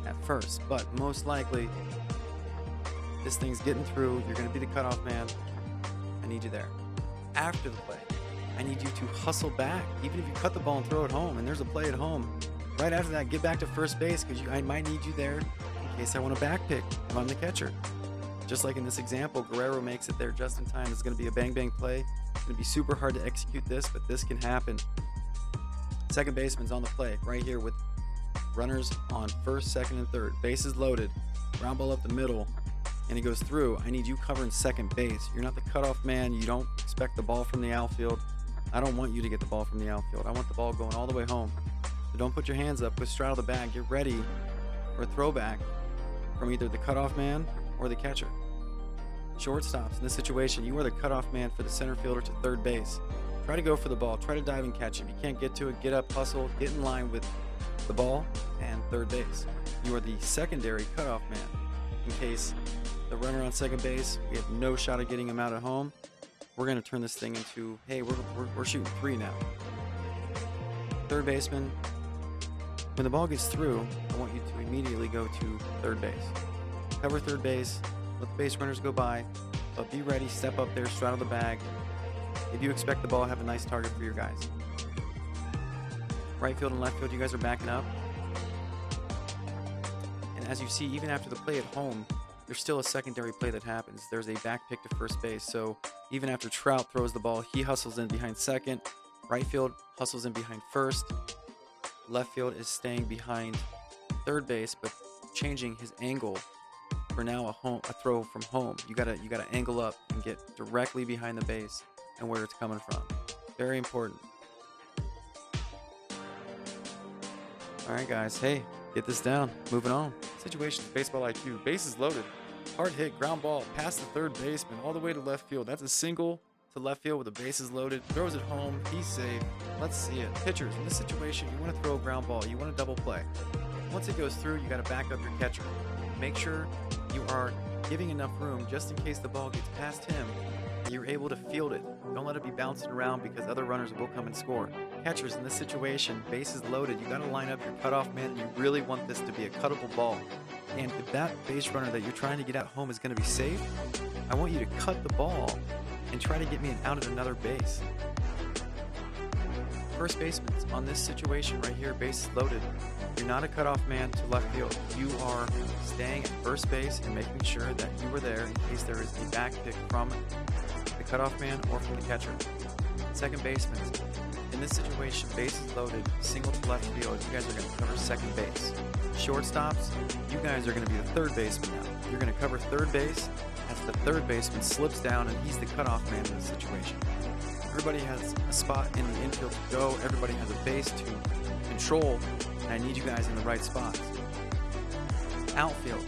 at first. But most likely, this thing's getting through. You're going to be the cutoff man. I need you there. After the play, I need you to hustle back. Even if you cut the ball and throw it home and there's a play at home, right after that, get back to first base because I might need you there in case I want to back pick if I'm the catcher. Just like in this example, Guerrero makes it there just in time. It's going to be a bang-bang play. It's going to be super hard to execute this, but this can happen. Second baseman's on the play right here with runners on first, second, and third. Bases loaded. Ground ball up the middle, and he goes through. I need you covering second base. You're not the cutoff man. You don't expect the ball from the outfield. I don't want you to get the ball from the outfield. I want the ball going all the way home. So don't put your hands up. Go straddle the bag. Get ready for a throwback from either the cutoff man or the catcher. Shortstops, in this situation, you are the cutoff man for the center fielder to third base. Try to go for the ball. Try to dive and catch it. If you can't get to it, get up, hustle, get in line with the ball and third base. You are the secondary cutoff man. In case the runner on second base, we have no shot of getting him out at home, we're going to turn this thing into, hey, we're shooting 3 now. Third baseman, when the ball gets through, I want you to immediately go to third base. Cover third base, let the base runners go by, but be ready, step up there, straddle the bag. If you expect the ball, have a nice target for your guys. Right field and left field, you guys are backing up. And as you see, even after the play at home, there's still a secondary play that happens. There's a back pick to first base. So even after Trout throws the ball, he hustles in behind second. Right field hustles in behind first. Left field is staying behind third base, but changing his angle for now a throw from home. You gotta angle up and get directly behind the base and where it's coming from. Very important. All right, guys. Hey, get this down. Moving on. Situation, baseball IQ. Bases loaded. Hard hit, ground ball, past the third baseman, all the way to left field. That's a single to left field with the bases loaded. Throws it home. He's safe. Let's see it. Pitchers, in this situation, you want to throw a ground ball. You want to double play. Once it goes through, you got to back up your catcher. Make sure you are giving enough room just in case the ball gets past him and you're able to field it. Don't let it be bouncing around because other runners will come and score. Catchers, in this situation, bases loaded. You got to line up your cutoff man. You really want this to be a cuttable ball. And if that base runner that you're trying to get at home is going to be safe, I want you to cut the ball and try to get me an out at another base. First baseman, on this situation right here, bases loaded. You're not a cutoff man to left field. You are staying at first base and making sure that you were there in case there is a back pick from the cutoff man or from the catcher. Second baseman, in this situation, bases loaded, single to left field. You guys are going to cover second base. Shortstops, you guys are going to be the third baseman now. You're going to cover third base as the third baseman slips down and he's the cutoff man in this situation. Everybody has a spot in the infield to go. Everybody has a base to control, and I need you guys in the right spots. Outfield,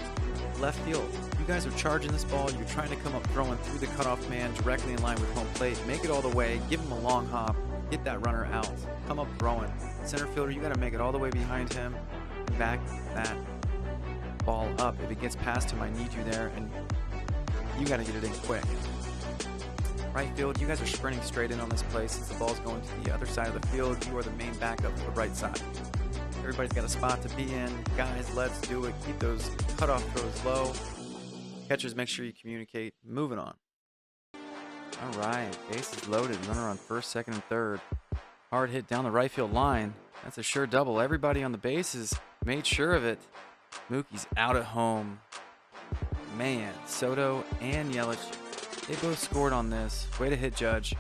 left field. You guys are charging this ball. You're trying to come up throwing through the cutoff man directly in line with home plate. Make it all the way. Give him a long hop. Get that runner out. Come up throwing. Center fielder, you got to make it all the way behind him. Back that ball up. If it gets past him, I need you there, and you got to get it in quick. Right field, you guys are sprinting straight in on this play since the ball's going to the other side of the field. You are the main backup to the right side. Everybody's got a spot to be in. Guys, let's do it. Keep those cutoff throws low. Catchers, make sure you communicate. Moving on. All right, bases loaded. Runner on first, second, and third. Hard hit down the right field line. That's a sure double. Everybody on the bases made sure of it. Mookie's out at home. Man, Soto and Yelich, they both scored on this. Way to hit, Judge.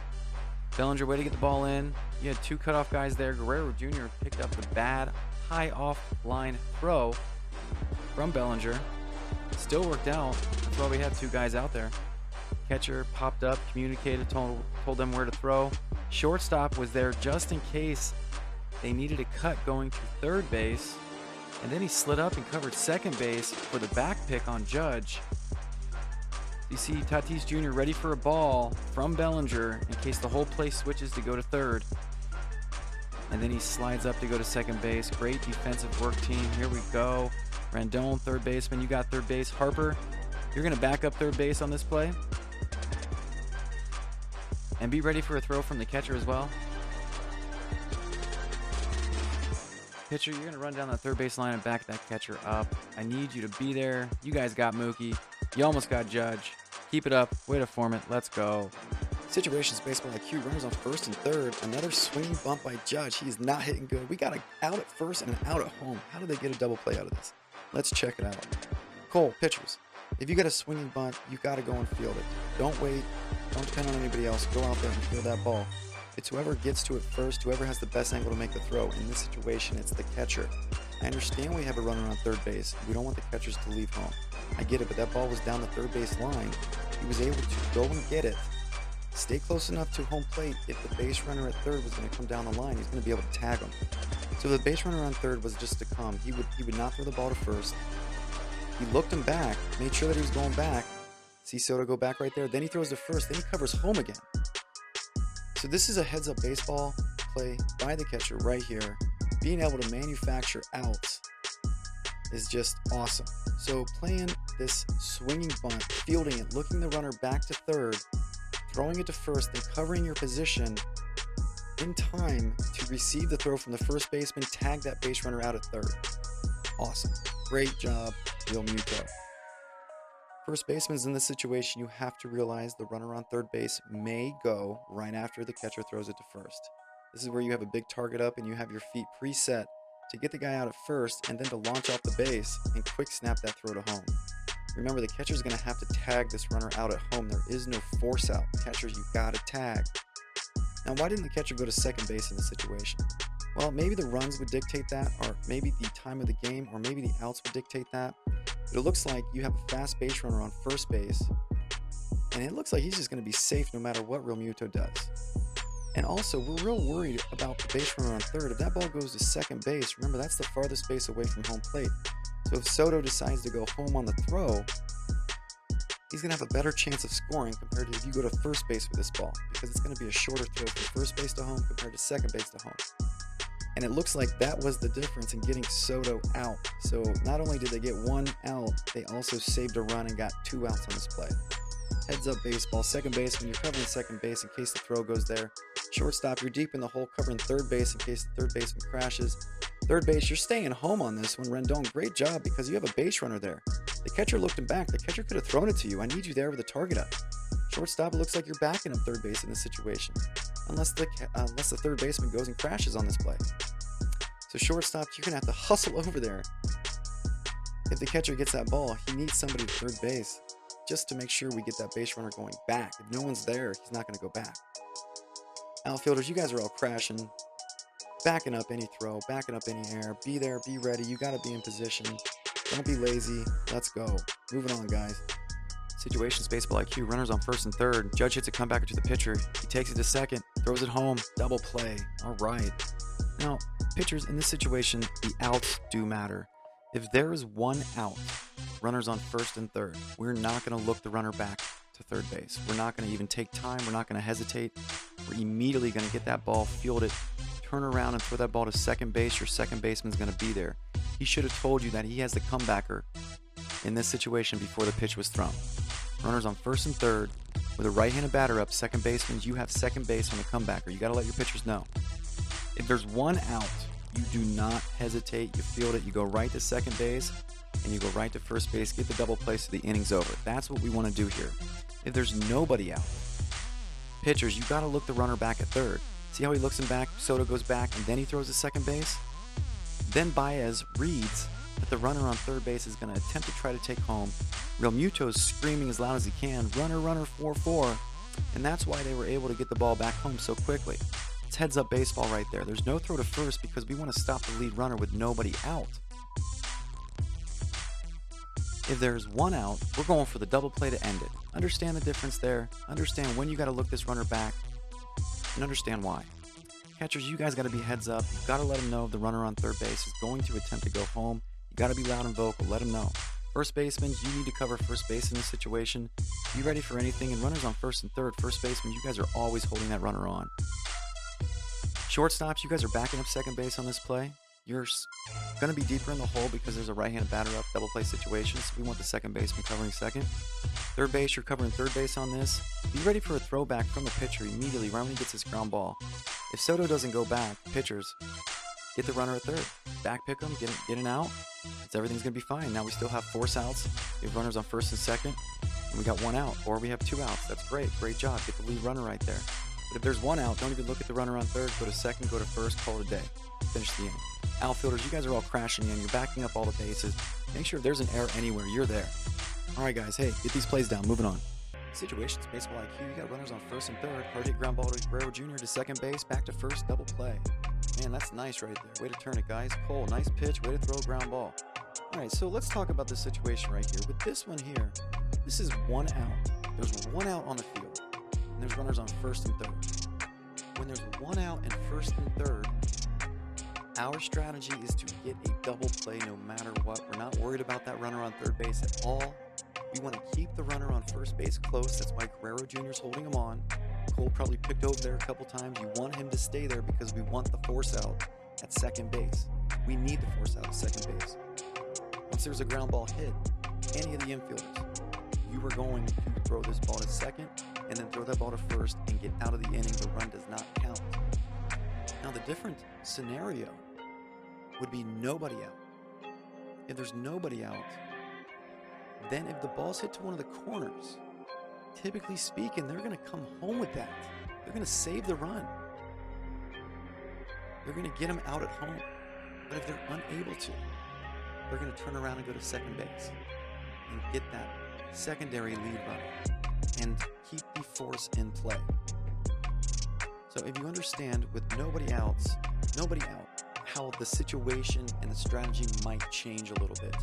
Bellinger, way to get the ball in. You had 2 cutoff guys there. Guerrero Jr. picked up the bad high off-line throw from Bellinger. Still worked out. That's why we had 2 guys out there. Catcher popped up, communicated, told them where to throw. Shortstop was there just in case They needed a cut going to third base, and then he slid up and covered second base for the back pick on Judge. You see Tatis Jr. ready for a ball from Bellinger in case the whole play switches to go to third. And then he slides up to go to second base. Great defensive work, team. Here we go. Rendon, third baseman. You got third base. Harper, you're going to back up third base on this play. And be ready for a throw from the catcher as well. Pitcher, you're going to run down that third base line and back that catcher up. I need you to be there. You guys got Mookie. You almost got Judge. Keep it up. Way to form it. Let's go. Situations baseball IQ. Runners on first and third. Another swinging bump by Judge. He is not hitting good. We got an out at first and an out at home. How did they get a double play out of this? Let's check it out. Cole, pitchers. If you got a swinging bunt, you got to go and field it. Don't wait. Don't depend on anybody else. Go out there and field that ball. It's whoever gets to it first, whoever has the best angle to make the throw. In this situation, it's the catcher. I understand we have a runner on third base. We don't want the catchers to leave home. I get it, but that ball was down the third base line. He was able to go and get it. Stay close enough to home plate. If the base runner at third was going to come down the line, he's going to be able to tag him. So the base runner on third was just to come. He would not throw the ball to first. He looked him back, made sure that he was going back. See Soto go back right there. Then he throws to first. Then he covers home again. So this is a heads-up baseball play by the catcher right here. Being able to manufacture outs is just awesome. So playing this swinging bunt, fielding it, looking the runner back to third, throwing it to first, then covering your position in time to receive the throw from the first baseman, tag that base runner out at third. Awesome. Great job, Realmuto. First baseman's in this situation, you have to realize the runner on third base may go right after the catcher throws it to first. This is where you have a big target up and you have your feet preset to get the guy out at first and then to launch off the base and quick snap that throw to home. Remember, the catcher's going to have to tag this runner out at home. There is no force out. Catchers, you've got to tag. Now, why didn't the catcher go to second base in this situation? Well, maybe the runs would dictate that, or maybe the time of the game, or maybe the outs would dictate that. But it looks like you have a fast base runner on first base, and it looks like he's just going to be safe no matter what Realmuto does. And also, we're real worried about the base runner on third. If that ball goes to second base, remember, that's the farthest base away from home plate. So if Soto decides to go home on the throw, he's going to have a better chance of scoring compared to if you go to first base with this ball, because it's going to be a shorter throw from first base to home compared to second base to home. And it looks like that was the difference in getting Soto out. So not only did they get one out, they also saved a run and got 2 outs on this play. Heads up baseball. Second baseman, you're covering second base in case the throw goes there. Shortstop, you're deep in the hole covering third base in case the third baseman crashes. Third base, you're staying home on this one. Rendon, great job because you have a base runner there. The catcher looked him back. The catcher could have thrown it to you. I need you there with the target up. Shortstop, it looks like you're backing up third base in this situation. Unless the third baseman goes and crashes on this play. So shortstop, you're going to have to hustle over there. If the catcher gets that ball, he needs somebody at third base just to make sure we get that base runner going back. If no one's there, he's not going to go back. Outfielders, you guys are all crashing, backing up any throw, backing up any air. Be there, be ready. You got to be in position. Don't be lazy. Let's go. Moving on, guys. Situations, baseball IQ, runners on first and third. Judge hits a comebacker to the pitcher. He takes it to second, throws it home, double play. All right. Now, pitchers, in this situation, the outs do matter. If there is one out, runners on first and third, we're not going to look the runner back to third base. We're not going to even take time. We're not going to hesitate. We're immediately going to get that ball, field it, turn around and throw that ball to second base. Your second baseman's going to be there. He should have told you that he has the comebacker in this situation before the pitch was thrown. Runners on first and third, with a right-handed batter up, second baseman, you have second base on the comebacker. You got to let your pitchers know. If there's one out, you do not hesitate. You field it. You go right to second base, and you go right to first base. Get the double play so the inning's over. That's what we want to do here. If there's nobody out, pitchers, you got to look the runner back at third. See how he looks him back? Soto goes back, and then he throws to second base. Then Baez reads that the runner on third base is going to attempt to try to take home. Realmuto's screaming as loud as he can, runner, 4-4, and that's why they were able to get the ball back home so quickly. It's heads up baseball right there. There's no throw to first because we want to stop the lead runner with nobody out. If there's one out, we're going for the double play to end it. Understand the difference there. Understand when you got to look this runner back, and understand why. Catchers, you guys got to be heads up. You've got to let them know if the runner on third base is going to attempt to go home. You got to be loud and vocal. Let them know. First baseman, you need to cover first base in this situation. Be ready for anything. And runners on first and third, first baseman, you guys are always holding that runner on. Shortstops, you guys are backing up second base on this play. You're going to be deeper in the hole because there's a right-handed batter up, double play situation, so we want the second baseman covering second. Third base, you're covering third base on this. Be ready for a throwback from the pitcher immediately right when he gets his ground ball. If Soto doesn't go back, pitchers, get the runner at third. Back pick him, get an out. Everything's going to be fine. Now we still have force outs. We have runners on first and second, and we got one out. Or we have two outs. That's great. Great job. Get the lead runner right there. But if there's one out, don't even look at the runner on third. Go to second, go to first, call it a day. Finish the inning. Outfielders, you guys are all crashing in. You're backing up all the bases. Make sure if there's an error anywhere, you're there. All right, guys. Hey, get these plays down. Moving on. Situations, baseball IQ. You got runners on first and third. Hard hit ground ball to Guerrero Jr. to second base. Back to first, double play. Man, that's nice right there. Way to turn it, guys. Cole, nice pitch. Way to throw a ground ball. All right, so let's talk about this situation right here. With this one here, this is one out. There's one out on the field, and there's runners on first and third. When there's one out and first and third, our strategy is to get a double play no matter what. We're not worried about that runner on third base at all. We want to keep the runner on first base close. That's why Guerrero Jr. is holding him on. Cole probably picked over there a couple times. You want him to stay there because we want the force out at second base. We need the force out at second base. Once there's a ground ball hit, any of the infielders, you are going to throw this ball to second and then throw that ball to first and get out of the inning. The run does not count. Now, the different scenario would be nobody out. If there's nobody out, then if the ball's hit to one of the corners, typically speaking, they're going to come home with that. They're going to save the run. They're going to get them out at home. But if they're unable to, they're going to turn around and go to second base and get that secondary lead runner and keep the force in play. So if you understand with nobody out, how the situation and the strategy might change a little bit.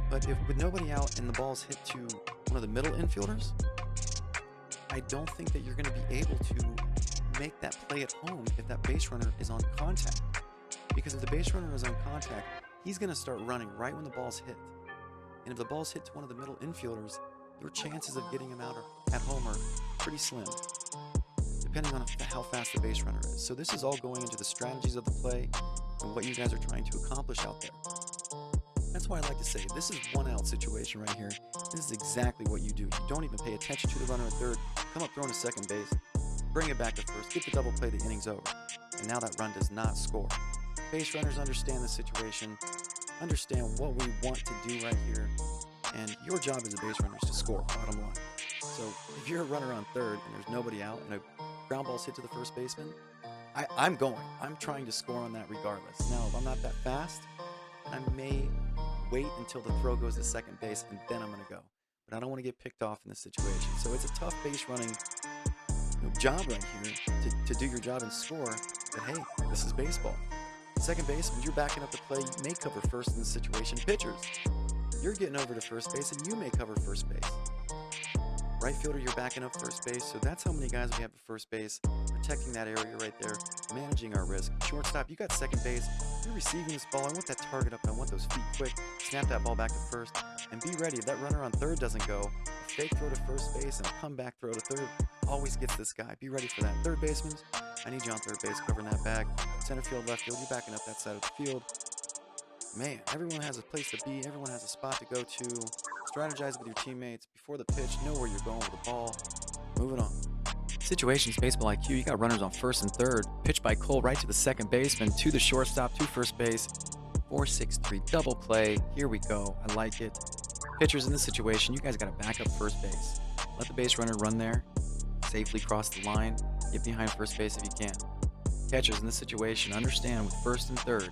But if with nobody out and the ball's hit to one of the middle infielders, I don't think that you're going to be able to make that play at home if that base runner is on contact. Because if the base runner is on contact, he's going to start running right when the ball's hit. And if the ball's hit to one of the middle infielders, your chances of getting him out at home are pretty slim, depending on how fast the base runner is. So this is all going into the strategies of the play and what you guys are trying to accomplish out there. That's why I like to say, this is one out situation right here. This is exactly what you do. You don't even pay attention to the runner at third, come up throwing to second base, bring it back to first, get the double play, the inning's over. And now that run does not score. Base runners understand the situation, understand what we want to do right here, and your job as a base runner is to score, bottom line. So if you're a runner on third and there's nobody out and a ground ball's hit to the first baseman, I'm trying to score on that regardless. Now, if I'm not that fast, I may wait until the throw goes to second base and then I'm going to go. But I don't want to get picked off in this situation. So it's a tough base running job right here to do your job and score. But hey, this is baseball. Second baseman, you're backing up the play. You may cover first in this situation. Pitchers, you're getting over to first base and you may cover first base. Right fielder, you're backing up first base. So that's how many guys we have at first base, protecting that area right there, managing our risk. Shortstop, you got second base. You're receiving this ball. I want that target up and I want those feet quick. Snap that ball back to first and be ready. If that runner on third doesn't go, a fake throw to first base and a comeback throw to third always gets this guy. Be ready for that. Third baseman, I need you on third base covering that bag. Center field, left field, you're backing up that side of the field. Man, everyone has a place to be. Everyone has a spot to go to. Strategize with your teammates before the pitch. Know where you're going with the ball. Moving on. Situations, baseball IQ. You got runners on first and third. Pitch by Cole right to the second baseman, to the shortstop, to first base. 4-6-3 double play. Here we go. I like it. Pitchers in this situation, you guys got to back up first base. Let the base runner run there. Safely cross the line. Get behind first base if you can. Catchers in this situation, understand with first and third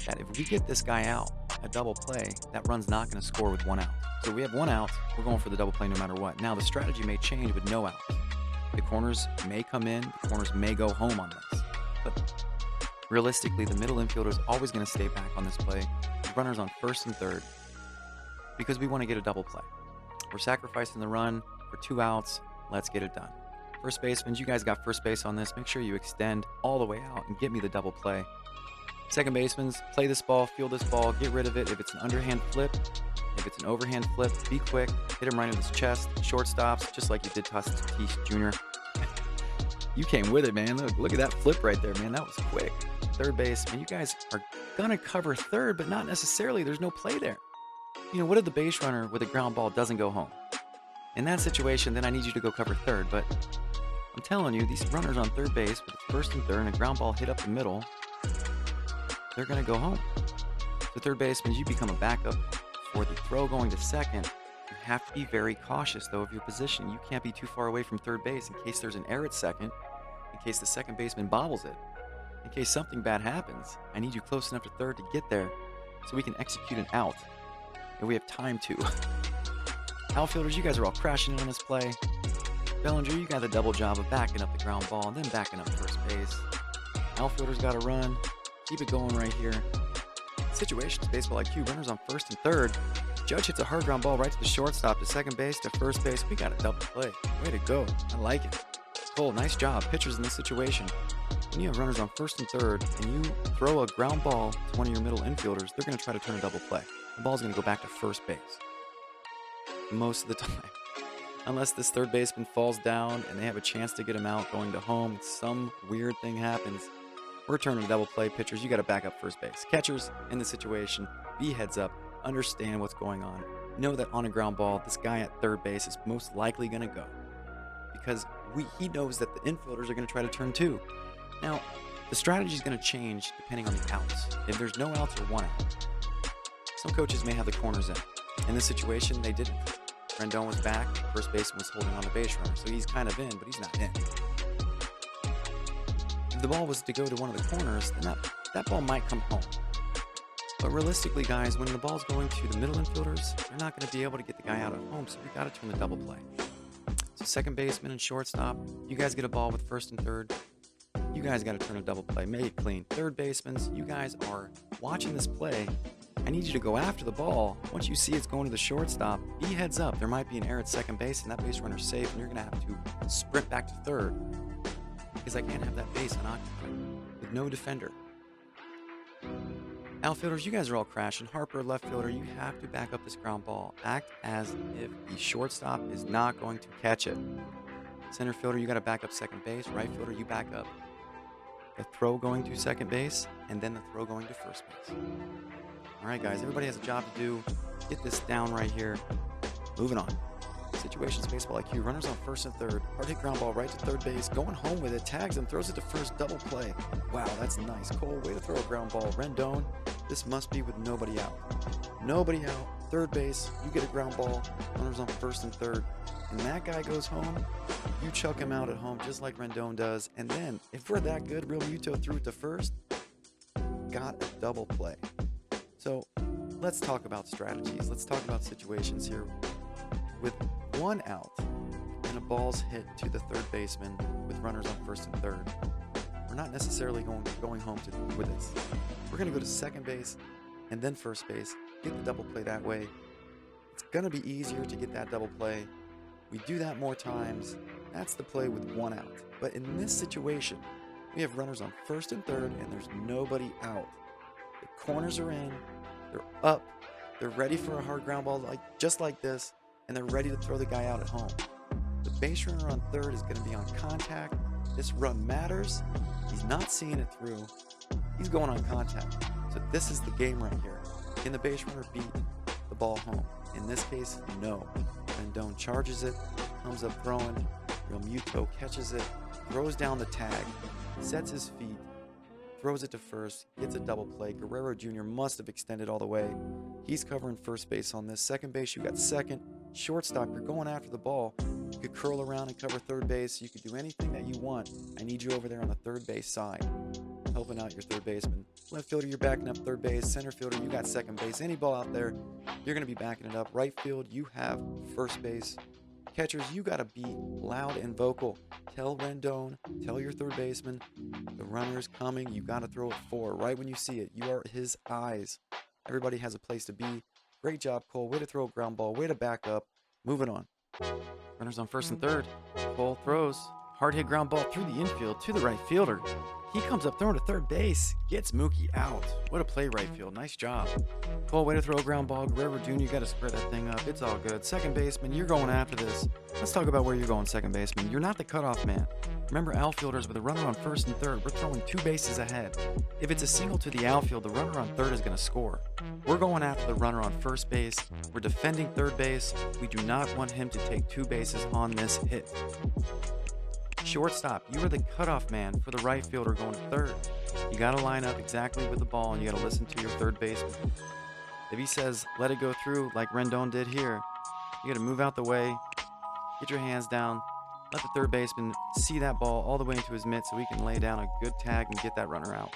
that if we get this guy out, a double play, that run's not going to score with one out. So we have one out, we're going for the double play no matter what. Now the strategy may change with no out. The corners may come in, the corners may go home on this. But realistically, the middle infielder is always going to stay back on this play. The runner's on first and third because we want to get a double play. We're sacrificing the run for 2 outs. Let's get it done. First baseman, you guys got first base on this. Make sure you extend all the way out and get me the double play. Second baseman, play this ball, field this ball, get rid of it. If it's an underhand flip, if it's an overhand flip, be quick, hit him right in his chest. Shortstops, just like you did Tatis Jr. You came with it, man. Look at that flip right there, man. That was quick. Third base, man, you guys are gonna cover third, but not necessarily. There's no play there. You know, what if the base runner with a ground ball doesn't go home? In that situation, then I need you to go cover third, but I'm telling you, these runners on third base with first and third and a ground ball hit up the middle, they're going to go home. So third baseman, you become a backup for the throw going to second. You have to be very cautious, though, of your position. You can't be too far away from third base in case there's an error at second, in case the second baseman bobbles it, in case something bad happens. I need you close enough to third to get there so we can execute an out, and we have time to. Outfielders, you guys are all crashing in on this play. Bellinger, you got the double job of backing up the ground ball and then backing up first base. Outfielders got to run. Keep it going right here. Situations, baseball IQ, runners on first and third. Judge hits a hard ground ball right to the shortstop, to second base, to first base. We got a double play. Way to go. I like it. Cole, nice job. Pitchers in this situation. When you have runners on first and third and you throw a ground ball to one of your middle infielders, they're going to try to turn a double play. The ball's going to go back to first base. Most of the time. Unless this third baseman falls down and they have a chance to get him out going to home, some weird thing happens. We're turning a double play. Pitchers, you got to back up first base. Catchers, in the situation, be heads up. Understand what's going on. Know that on a ground ball, this guy at third base is most likely going to go. Because he knows that the infielders are going to try to turn too. Now, the strategy is going to change depending on the outs. If there's no outs or one out, some coaches may have the corners in. In this situation, they didn't. Rendon was back, first baseman was holding on the base runner, so he's kind of in, but he's not in. If the ball was to go to one of the corners, then that ball might come home. But realistically, guys, when the ball's going to the middle infielders, they're not going to be able to get the guy out at home, so we got to turn the double play. So second baseman and shortstop, you guys get a ball with first and third. You guys got to turn a double play, make it clean. Third basemen, you guys are watching this play. I need you to go after the ball. Once you see it's going to the shortstop, be heads up. There might be an error at second base, and that base runner's safe, and you're going to have to sprint back to third because I can't have that base unoccupied with no defender. Outfielders, you guys are all crashing. Harper, left fielder, you have to back up this ground ball. Act as if the shortstop is not going to catch it. Center fielder, you got to back up second base. Right fielder, you back up the throw going to second base, and then the throw going to first base. All right, guys, everybody has a job to do. Get this down right here. Moving on. Situations, baseball IQ. Runners on first and third. Hard hit ground ball right to third base. Going home with it. Tags him. Throws it to first. Double play. Wow, that's nice. Cole, way to throw a ground ball. Rendon, this must be with nobody out. Nobody out. Third base. You get a ground ball. Runners on first and third. And that guy goes home. You chuck him out at home just like Rendon does. And then, if we're that good, Real Muto threw it to first. Got a double play. So let's talk about strategies. Let's talk about situations here. With one out and a ball's hit to the third baseman with runners on first and third, we're not necessarily going home with this. We're going to go to second base and then first base, get the double play that way. It's going to be easier to get that double play. We do that more times. That's the play with one out. But in this situation, we have runners on first and third and there's nobody out. The corners are in, they're up, they're ready for a hard ground ball just like this, and they're ready to throw the guy out at home. The base runner on third is going to be on contact. This run matters. He's not seeing it through. He's going on contact. So this is the game right here. Can the base runner beat the ball home? In this case, no. Rendon charges it, comes up throwing. Real Muto catches it, throws down the tag, sets his feet, throws it to first, gets a double play. Guerrero Jr. must have extended all the way. He's covering first base on this. Second base, you got second. Shortstop, you're going after the ball. You could curl around and cover third base. You could do anything that you want. I need you over there on the third base side, helping out your third baseman. Left fielder, you're backing up third base. Center fielder, you got second base. Any ball out there, you're going to be backing it up. Right field, you have first base. Catchers, you got to be loud and vocal. Tell Rendon, tell your third baseman, the runner's coming. You got to throw it four right when you see it. You are his eyes. Everybody has a place to be. Great job, Cole. Way to throw a ground ball. Way to back up. Moving on. Runners on first and third. Cole throws. Hard hit ground ball through the infield to the right fielder. He comes up throwing to third base, gets Mookie out. What a play, right field. Nice job. Cole, way to throw a ground ball. Guerrero Jr., you got to spread that thing up. It's all good. Second baseman, you're going after this. Let's talk about where you're going, second baseman. You're not the cutoff man. Remember, outfielders with a runner on first and third, we're throwing 2 bases ahead. If it's a single to the outfield, the runner on third is going to score. We're going after the runner on first base. We're defending third base. We do not want him to take 2 bases on this hit. Shortstop, you are the cutoff man for the right fielder going to third. You got to line up exactly with the ball, and you got to listen to your third baseman. If he says, let it go through like Rendon did here, you got to move out the way, get your hands down, let the third baseman see that ball all the way into his mitt so he can lay down a good tag and get that runner out.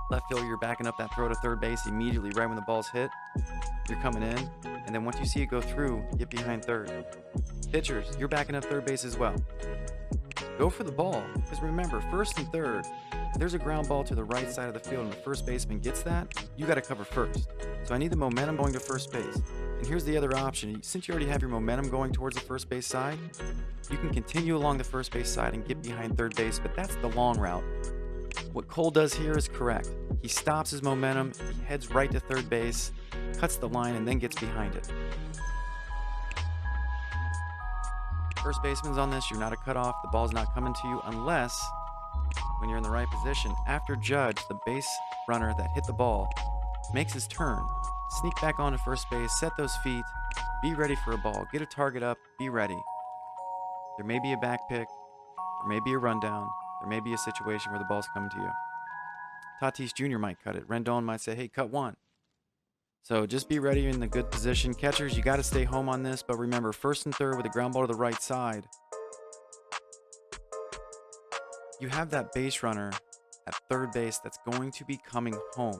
Left fielder, you're backing up that throw to third base immediately right when the ball's hit. You're coming in, and then once you see it go through, get behind third. Pitchers, you're backing up third base as well. Go for the ball, because remember, first and third, if there's a ground ball to the right side of the field and the first baseman gets that, you got to cover first. So I need the momentum going to first base. And here's the other option. Since you already have your momentum going towards the first base side, you can continue along the first base side and get behind third base, but that's the long route. What Cole does here is correct. He stops his momentum, he heads right to third base, cuts the line, and then gets behind it. First baseman's on this, you're not a cutoff, the ball's not coming to you unless, when you're in the right position, after Judge, the base runner that hit the ball, makes his turn, sneak back onto first base, set those feet, be ready for a ball, get a target up, be ready. There may be a back pick, there may be a rundown, there may be a situation where the ball's coming to you. Tatis Jr. might cut it, Rendon might say, hey, cut one. So just be ready in the good position. Catchers, you got to stay home on this, but remember, first and third with a ground ball to the right side. You have that base runner at third base that's going to be coming home.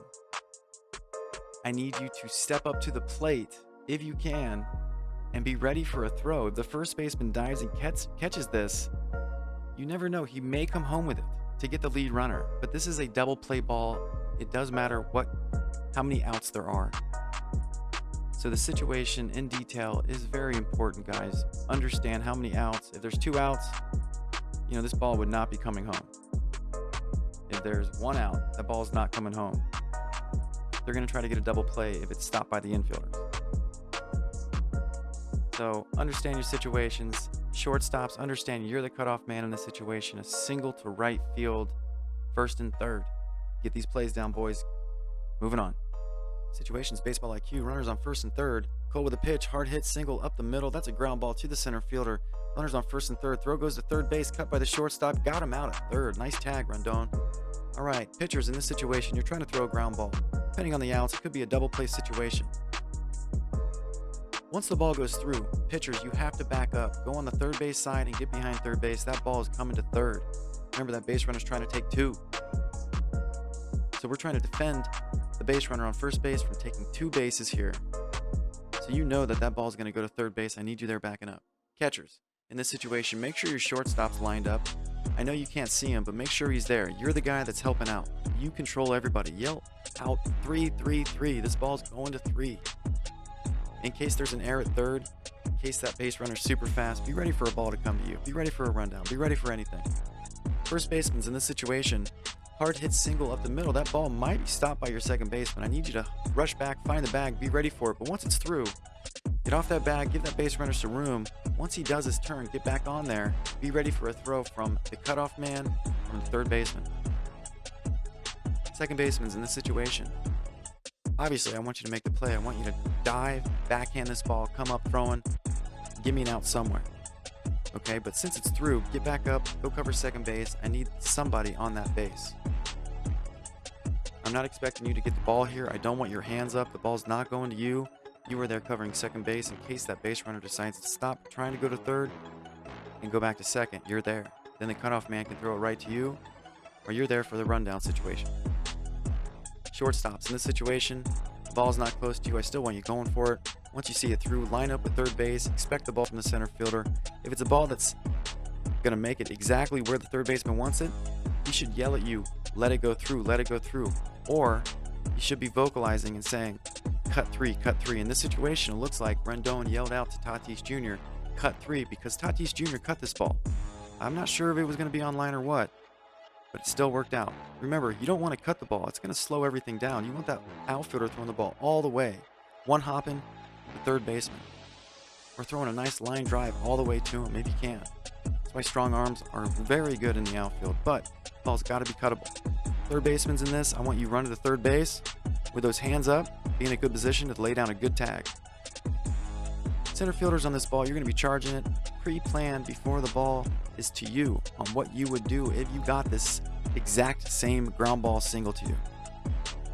I need you to step up to the plate, if you can, and be ready for a throw. If the first baseman dives and catches this, you never know. He may come home with it to get the lead runner, but this is a double play ball. It does matter how many outs there are. So the situation in detail is very important, guys. Understand how many outs. If there's 2 outs, this ball would not be coming home. If there's 1 out, that ball's not coming home. They're going to try to get a double play if it's stopped by the infielders. So understand your situations. Shortstops, understand you're the cutoff man in this situation. A single to right field, first and third. Get these plays down, boys. Moving on. Situations, baseball IQ, runners on first and third. Cole with a pitch, hard hit, single up the middle. That's a ground ball to the center fielder. Runners on first and third. Throw goes to third base, cut by the shortstop. Got him out at third. Nice tag, Rendon. All right, pitchers in this situation, you're trying to throw a ground ball. Depending on the outs, it could be a double play situation. Once the ball goes through, pitchers, you have to back up. Go on the third base side and get behind third base. That ball is coming to third. Remember, that base runner's trying to take 2. So we're trying to defend the base runner on first base from taking 2 bases here. So you know that ball is going to go to third base. I need you there backing up. Catchers, in this situation, make sure your shortstop's lined up. I know you can't see him, but make sure he's there. You're the guy that's helping out. You control everybody. Yell out 3, 3, 3. This ball's going to 3. In case there's an error at third, in case that base runner's super fast, be ready for a ball to come to you. Be ready for a rundown. Be ready for anything. First baseman's in this situation. Hard hit single up the middle. That ball might be stopped by your second baseman. I need you to rush back, find the bag, be ready for it. But once it's through, get off that bag, give that base runner some room. Once he does his turn, get back on there. Be ready for a throw from the cutoff man, from the third baseman. Second baseman's in this situation. Obviously, I want you to make the play. I want you to dive, backhand this ball, come up throwing, give me an out somewhere. Okay, but since it's through, get back up, go cover second base. I need somebody on that base. I'm not expecting you to get the ball here. I don't want your hands up. The ball's not going to you. You are there covering second base in case that base runner decides to stop trying to go to third and go back to second. You're there. Then the cutoff man can throw it right to you, or you're there for the rundown situation. Shortstops, in this situation, the ball's not close to you. I still want you going for it. Once you see it through, line up with third base, expect the ball from the center fielder. If it's a ball that's going to make it exactly where the third baseman wants it, he should yell at you, let it go through, let it go through. Or he should be vocalizing and saying, cut 3, cut 3. In this situation, it looks like Rendon yelled out to Tatis Jr., cut 3, because Tatis Jr. cut this ball. I'm not sure if it was going to be on line or what, but it still worked out. Remember, you don't want to cut the ball. It's going to slow everything down. You want that outfielder throwing the ball all the way, one hopping to third baseman, or throwing a nice line drive all the way to him if you can. That's why strong arms are very good in the outfield, but the ball's got to be cuttable. Third baseman's in this. I want you running to third base with those hands up, be in a good position to lay down a good tag. Center fielders on this ball, you're going to be charging it pre-planned before the ball is to you on what you would do if you got this exact same ground ball single to you.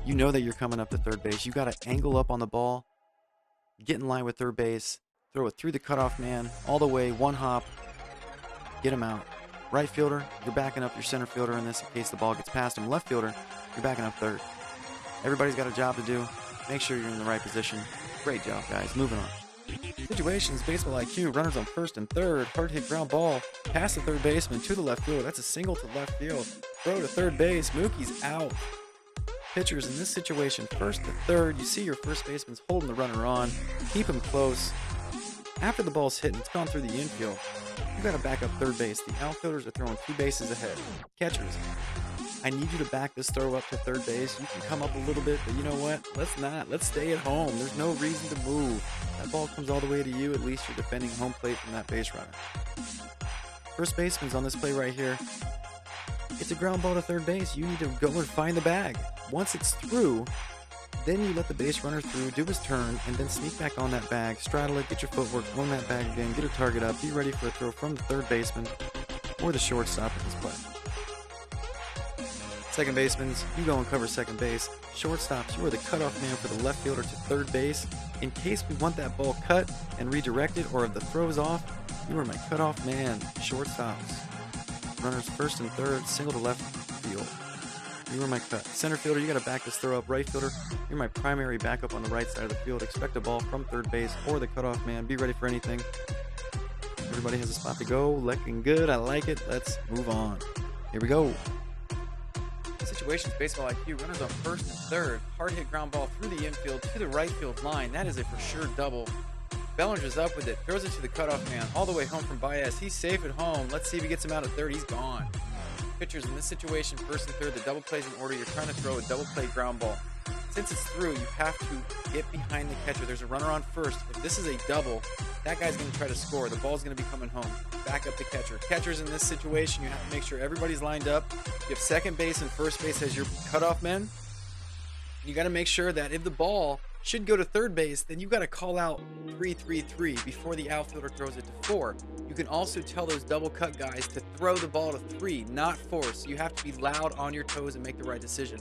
You know that you're coming up to third base. You got to angle up on the ball, get in line with third base, throw it through the cutoff man, all the way, one hop, get him out. Right fielder, you're backing up your center fielder in this in case the ball gets past him. Left fielder, you're backing up third. Everybody's got a job to do. Make sure you're in the right position. Great job, guys. Moving on. Situations, baseball IQ, runners on first and third, hard hit ground ball, pass the third baseman to the left field. That's a single to left field. Throw to third base. Mookie's out. Pitchers in this situation, first to third. You see your first baseman's holding the runner on. Keep him close. After the ball's hit and it's gone through the infield, you got to back up third base. The outfielders are throwing 2 bases ahead. Catchers, I need you to back this throw up to third base. You can come up a little bit, but you know what? Let's not. Let's stay at home. There's no reason to move. That ball comes all the way to you. At least you're defending home plate from that base runner. First baseman's on this play right here. It's a ground ball to third base. You need to go and find the bag. Once it's through, then you let the base runner through, do his turn, and then sneak back on that bag, straddle it, get your footwork, run that bag again, get a target up, be ready for a throw from the third baseman or the shortstop at this play. Second basemans, you go and cover second base. Shortstops, you are the cutoff man for the left fielder to third base. In case we want that ball cut and redirected, or if the throw's off, you are my cutoff man. Shortstops, runners first and third, single to left field. You are my cut. Center fielder, you got to back this throw up. Right fielder, you're my primary backup on the right side of the field. Expect a ball from third base or the cutoff man. Be ready for anything. Everybody has a spot to go. Looking good. I like it. Let's move on. Here we go. Situations, baseball IQ, runners on first and third. Hard hit ground ball through the infield to the right field line. That is a for sure double. Bellinger's up with it. Throws it to the cutoff man all the way home from Baez. He's safe at home. Let's see if he gets him out at third. He's gone. Pitchers in this situation, first and third, the double plays in order. You're trying to throw a double play ground ball. Since it's through, you have to get behind the catcher. There's a runner on first. If this is a double, that guy's going to try to score. The ball's going to be coming home. Back up the catcher. Catchers in this situation, you have to make sure everybody's lined up. You have second base and first base as your cutoff men. You got to make sure that if the ball should go to third base, then you got to call out 3-3-3 before the outfielder throws it to 4. You can also tell those double cut guys to throw the ball to 3, not force. You have to be loud on your toes and make the right decision.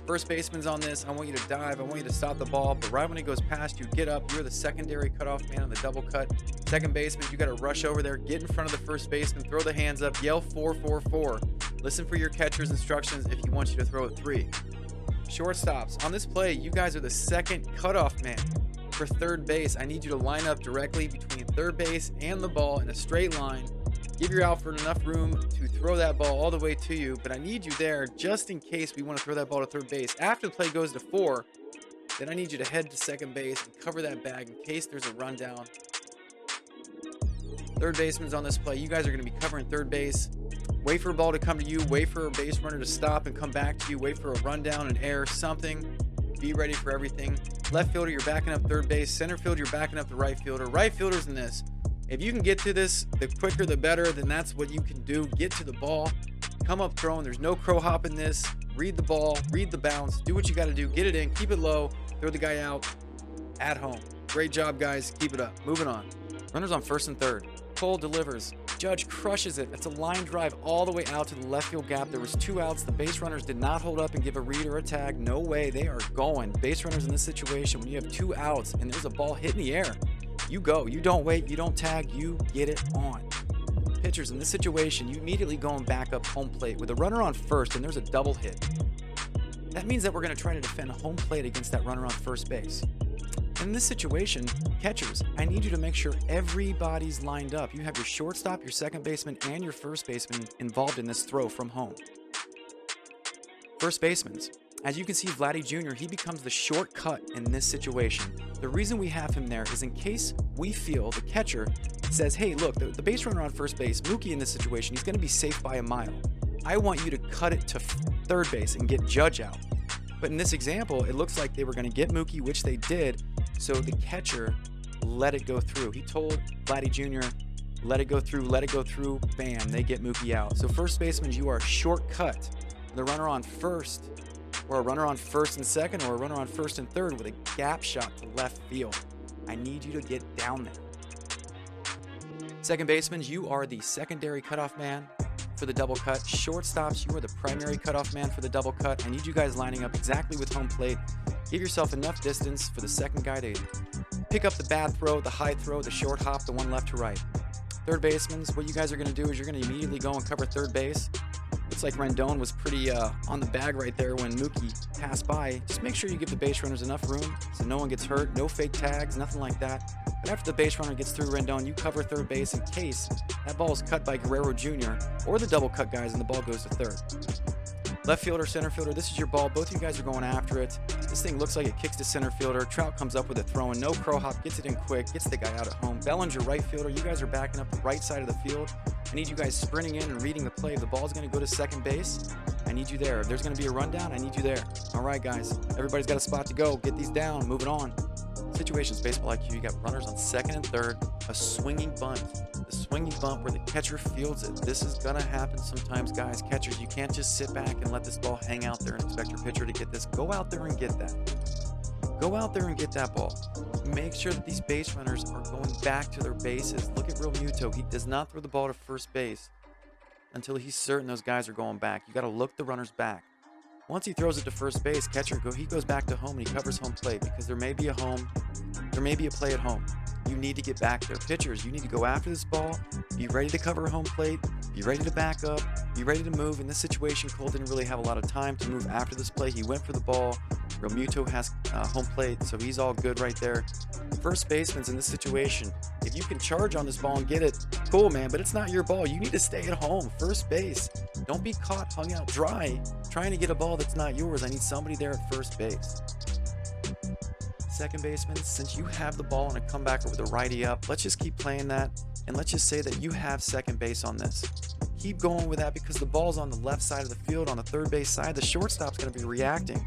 First baseman's on this. I want you to dive. I want you to stop the ball. But right when it goes past you, get up. You're the secondary cutoff man on the double cut. Second baseman, you got to rush over there, get in front of the first baseman, throw the hands up, yell 4-4-4. Listen for your catcher's instructions if he wants you to throw it 3. Shortstops, on this play, you guys are the second cutoff man for third base. I need you to line up directly between third base and the ball in a straight line. Give your outfielder enough room to throw that ball all the way to you, but I need you there just in case we want to throw that ball to third base. After the play goes to 4, then I need you to head to second base and cover that bag in case there's a rundown. Third baseman's on this play. You guys are going to be covering third base. Wait for a ball to come to you. Wait for a base runner to stop and come back to you. Wait for a rundown, an error, something. Be ready for everything. Left fielder, you're backing up third base. Center field, you're backing up the right fielder. Right fielder's in this. If you can get to this, the quicker the better, then that's what you can do. Get to the ball. Come up throwing. There's no crow hop in this. Read the ball. Read the bounce. Do what you got to do. Get it in. Keep it low. Throw the guy out at home. Great job, guys. Keep it up. Moving on. Runners on first and third. Cole delivers. Judge crushes it. It's a line drive all the way out to the left field gap. There was 2 outs. The base runners did not hold up and give a read or a tag. No way. They are going. Base runners in this situation, when you have 2 outs and there's a ball hit in the air, you go. You don't wait. You don't tag. You get it on. Pitchers in this situation, you immediately go and back up home plate. With a runner on first and there's a double hit, that means that we're going to try to defend home plate against that runner on first base. In this situation, catchers, I need you to make sure everybody's lined up. You have your shortstop, your second baseman, and your first baseman involved in this throw from home. First baseman's. As you can see, Vladdy Jr., he becomes the shortcut in this situation. The reason we have him there is in case we feel the catcher says, hey, look, the base runner on first base, Mookie in this situation, he's going to be safe by a mile. I want you to cut it to third base and get Judge out. But in this example, it looks like they were going to get Mookie, which they did. So the catcher let it go through. He told Vladdy Jr., let it go through, bam, they get Mookie out. So first baseman, you are shortcut. The runner on first, or a runner on first and second, or a runner on first and third with a gap shot to left field. I need you to get down there. Second baseman, you are the secondary cutoff man for the double cut. Shortstops, you are the primary cutoff man for the double cut. I need you guys lining up exactly with home plate. Give yourself enough distance for the second guy to pick up the bad throw, the high throw, the short hop, the one left to right. Third basemen, what you guys are going to do is you're going to immediately go and cover third base. Looks like Rendon was pretty on the bag right there when Mookie passed by. Just make sure you give the base runners enough room so no one gets hurt, no fake tags, nothing like that. But after the base runner gets through Rendon, you cover third base in case that ball is cut by Guerrero Jr. or the double cut guys and the ball goes to third. Left fielder, center fielder, this is your ball. Both of you guys are going after it. This thing looks like it kicks to center fielder. Trout comes up with a throw and no crow hop, gets it in quick, gets the guy out at home. Bellinger, right fielder, you guys are backing up the right side of the field. I need you guys sprinting in and reading the play. If the ball's going to go to second base, I need you there. If there's going to be a rundown, I need you there. All right, guys, everybody's got a spot to go. Get these down, moving on. Situations, baseball IQ, you got runners on second and third, a swinging bunt. The swinging bunt where the catcher fields it. This is going to happen sometimes, guys. Catchers, you can't just sit back and let this ball hang out there and expect your pitcher to get this. Go out there and get that. Go out there and get that ball. Make sure that these base runners are going back to their bases. Look at Real Muto. He does not throw the ball to first base until he's certain those guys are going back. You got to look the runners back. Once he throws it to first base, he goes back to home and he covers home plate because there may be a play at home. You need to get back there. Pitchers, you need to go after this ball, be ready to cover home plate, be ready to back up, be ready to move. In this situation, Cole didn't really have a lot of time to move after this play. He went for the ball. Real Muto has home plate, so he's all good right there. First baseman's in this situation. If you can charge on this ball and get it, cool, man, but it's not your ball. You need to stay at home. First base. Don't be caught hung out dry trying to get a ball that's not yours. I need somebody there at first base. Second baseman, since you have the ball on a comebacker with a righty up, let's just keep playing that, and let's just say that you have second base on this. Keep going with that because the ball's on the left side of the field, on the third base side. The shortstop's going to be reacting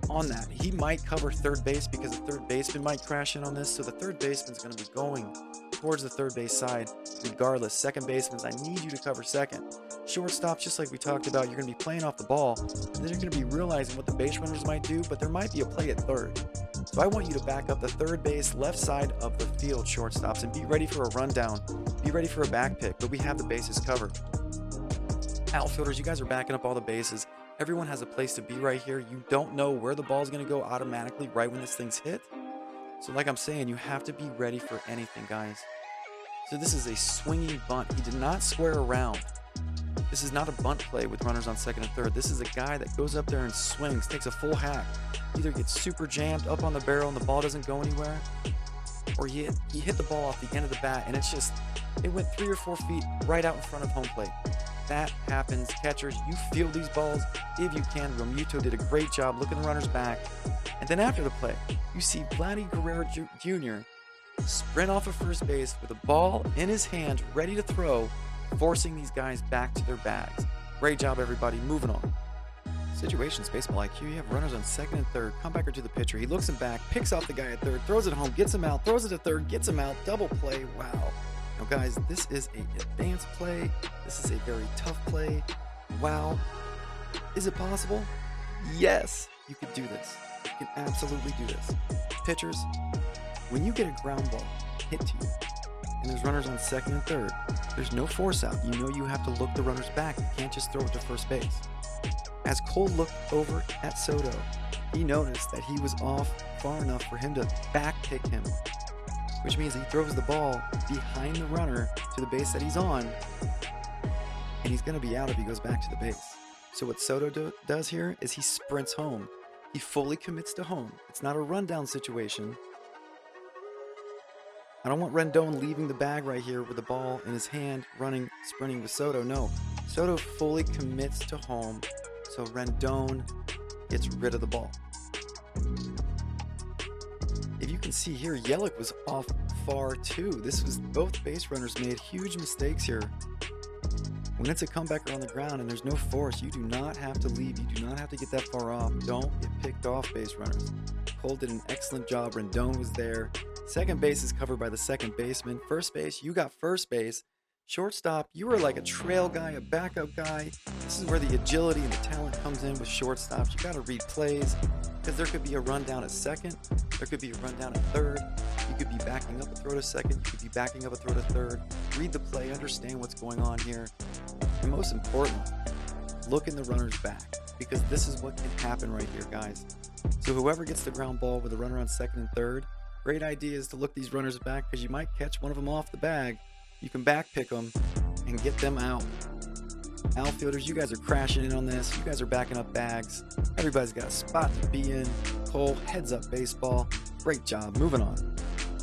on that. He might cover third base because the third baseman might crash in on this, so the third baseman's going to be going towards the third base side regardless. Second baseman's, I need you to cover second. Shortstops, just like we talked about, you're going to be playing off the ball, and then you're going to be realizing what the base runners might do, but there might be a play at third. So I want you to back up the third base left side of the field, shortstops, and be ready for a rundown. Be ready for a back pick, but we have the bases covered. Outfielders, you guys are backing up all the bases. Everyone has a place to be right here. You don't know where the ball's going to go automatically right when this thing's hit. So like I'm saying, you have to be ready for anything, guys. So this is a swinging bunt. He did not square around. This is not a bunt play with runners on second and third. This is a guy that goes up there and swings, takes a full hack. Either gets super jammed up on the barrel and the ball doesn't go anywhere, or he hit the ball off the end of the bat and it went 3 or 4 feet right out in front of home plate. That happens. Catchers, you field these balls if you can. Real Muto did a great job looking the runners back. And then after the play, you see Vladdy Guerrero Jr. sprint off of first base with a ball in his hand, ready to throw, forcing these guys back to their bags. Great job, everybody. Moving on. Situations, baseball IQ. You have runners on second and third. Comebacker to the pitcher. He looks him back, picks off the guy at third, throws it home, gets him out, throws it to third, gets him out. Double play. Wow. Now, guys, this is an advanced play. This is a very tough play. Wow. Is it possible? Yes, you could do this. You can absolutely do this. Pitchers, when you get a ground ball hit to you, and there's runners on second and third, there's no force out. You know you have to look the runners back. You can't just throw it to first base. As Cole looked over at Soto, he noticed that he was off far enough for him to back pick him, which means he throws the ball behind the runner to the base that he's on, and he's going to be out if he goes back to the base. So what Soto does here is he sprints home. He fully commits to home. It's not a rundown situation. I don't want Rendon leaving the bag right here with the ball in his hand, sprinting with Soto. No, Soto fully commits to home, so Rendon gets rid of the ball. If you can see here, Yelich was off far too. This was, both base runners made huge mistakes here. When it's a comebacker on the ground and there's no force, you do not have to leave. You do not have to get that far off. Don't get picked off, base runners. Cole did an excellent job. Rendon was there. Second base is covered by the second baseman. First base, you got first base. Shortstop, you were like a trail guy, a backup guy. This is where the agility and the talent comes in with shortstops. You got to read plays because there could be a run down at second. There could be a run down at third. You could be backing up a throw to second. You could be backing up a throw to third. Read the play, understand what's going on here. And most importantly, look in the runner's back because this is what can happen right here, guys. So whoever gets the ground ball with a runner on second and third, great idea is to look these runners back because you might catch one of them off the bag. You can back pick them and get them out. Outfielders, you guys are crashing in on this. You guys are backing up bags. Everybody's got a spot to be in. Cole, heads up baseball. Great job. Moving on.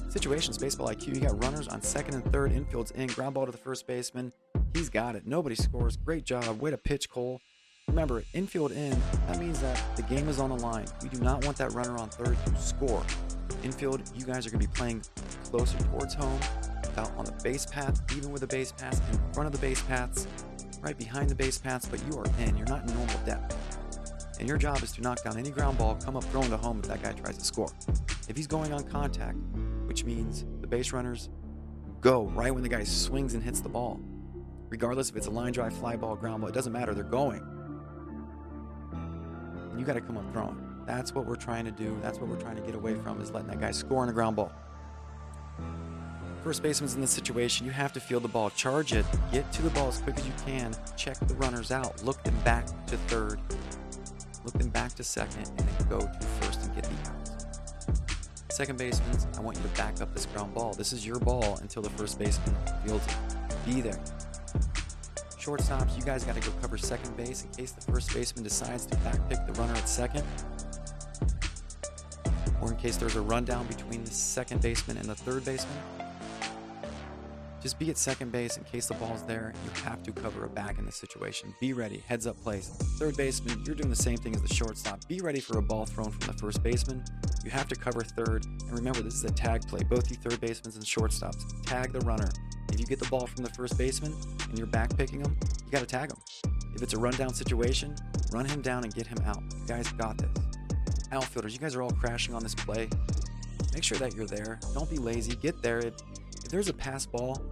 Situations, baseball IQ. You got runners on second and third. Infield's in. Ground ball to the first baseman. He's got it. Nobody scores. Great job. Way to pitch, Cole. Remember, infield in, that means that the game is on the line. We do not want that runner on third to score. Infield, you guys are going to be playing closer towards home, out on the base path, even with the base paths, in front of the base paths, right behind the base paths, but you are in. You're not in normal depth. And your job is to knock down any ground ball, come up throwing to home if that guy tries to score. If he's going on contact, which means the base runners go right when the guy swings and hits the ball. Regardless if it's a line drive, fly ball, ground ball, it doesn't matter, they're going. And you got to come up throwing. That's what we're trying to do. That's what we're trying to get away from, is letting that guy score on a ground ball. First baseman's in this situation. You have to field the ball, charge it, get to the ball as quick as you can, check the runners out, look them back to third, look them back to second, and then go to first and get the outs. Second baseman, I want you to back up this ground ball. This is your ball until the first baseman fields it. Be there. Shortstops, you guys got to go cover second base in case the first baseman decides to back pick the runner at second, or in case there's a rundown between the second baseman and the third baseman. Just be at second base in case the ball's there. You have to cover a bag in this situation. Be ready. Heads up plays. Third baseman, you're doing the same thing as the shortstop. Be ready for a ball thrown from the first baseman. You have to cover third. And remember, this is a tag play. Both you third basemen and shortstops, tag the runner. If you get the ball from the first baseman and you're back picking him, you got to tag him. If it's a rundown situation, run him down and get him out. You guys got this. Outfielders, you guys are all crashing on this play. Make sure that you're there. Don't be lazy. Get there. If there's a pass ball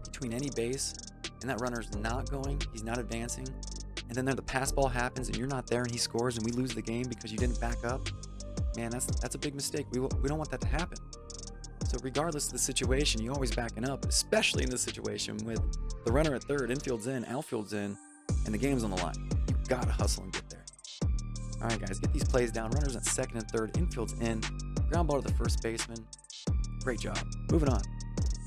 between any base and that runner's not going, he's not advancing, and then the pass ball happens and you're not there and he scores and we lose the game because you didn't back up, man, that's a big mistake. We don't want that to happen. So regardless of the situation, you always backing up, especially in this situation with the runner at third, infield's in, outfield's in, and the game's on the line. You gotta hustle and get there. All right, guys, get these plays down. Runners at second and third, infield's in, ground ball to the first baseman. Great job. Moving on.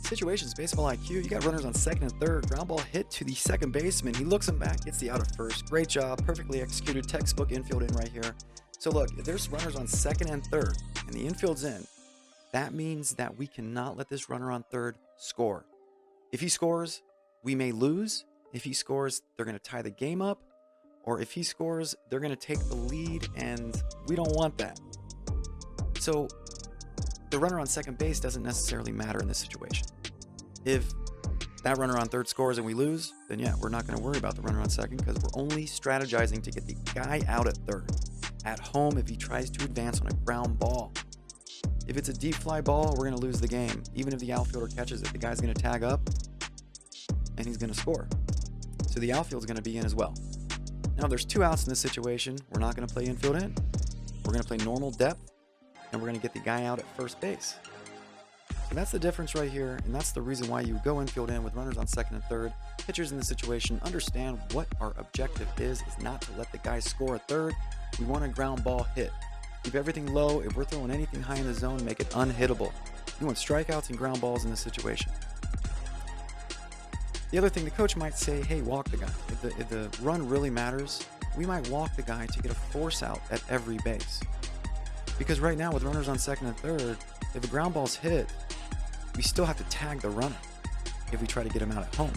Situations, baseball IQ. You got runners on second and third. Ground ball hit to the second baseman. He looks him back, gets the out at first. Great job. Perfectly executed. Textbook infield in right here. So look, if there's runners on second and third and the infield's in, that means that we cannot let this runner on third score. If he scores, we may lose. If he scores, they're going to tie the game up. Or if he scores, they're going to take the lead, and we don't want that. So the runner on second base doesn't necessarily matter in this situation. If that runner on third scores and we lose, then yeah, we're not going to worry about the runner on second because we're only strategizing to get the guy out at third. At home, if he tries to advance on a ground ball. If it's a deep fly ball, we're going to lose the game. Even if the outfielder catches it, the guy's going to tag up and he's going to score. So the outfield's going to be in as well. Now, there's two outs in this situation. We're not going to play infield in. We're going to play normal depth, and we're going to get the guy out at first base. So that's the difference right here, and that's the reason why you go infield in with runners on second and third. Pitchers in this situation understand what our objective is not to let the guy score at third. We want a ground ball hit. Keep everything low. If we're throwing anything high in the zone, make it unhittable. You want strikeouts and ground balls in this situation. The other thing, the coach might say, hey, walk the guy. If the run really matters, we might walk the guy to get a force out at every base. Because right now with runners on second and third, if a ground ball's hit, we still have to tag the runner if we try to get him out at home.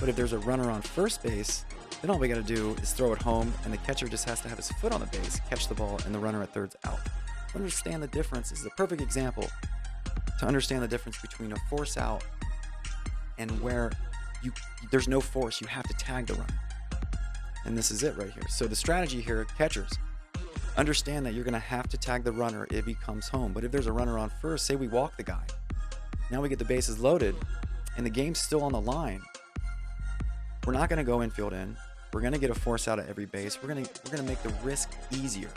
But if there's a runner on first base, then all we got to do is throw it home, and the catcher just has to have his foot on the base, catch the ball, and the runner at third's out. Understand the difference. This is a perfect example to understand the difference between a force out and where there's no force. You have to tag the runner. And this is it right here. So the strategy here, catchers, understand that you're going to have to tag the runner if he comes home. But if there's a runner on first, say we walk the guy. Now we get the bases loaded and the game's still on the line. We're not going to go infield in. We're going to get a force out at every base. We're going to make the risk easier.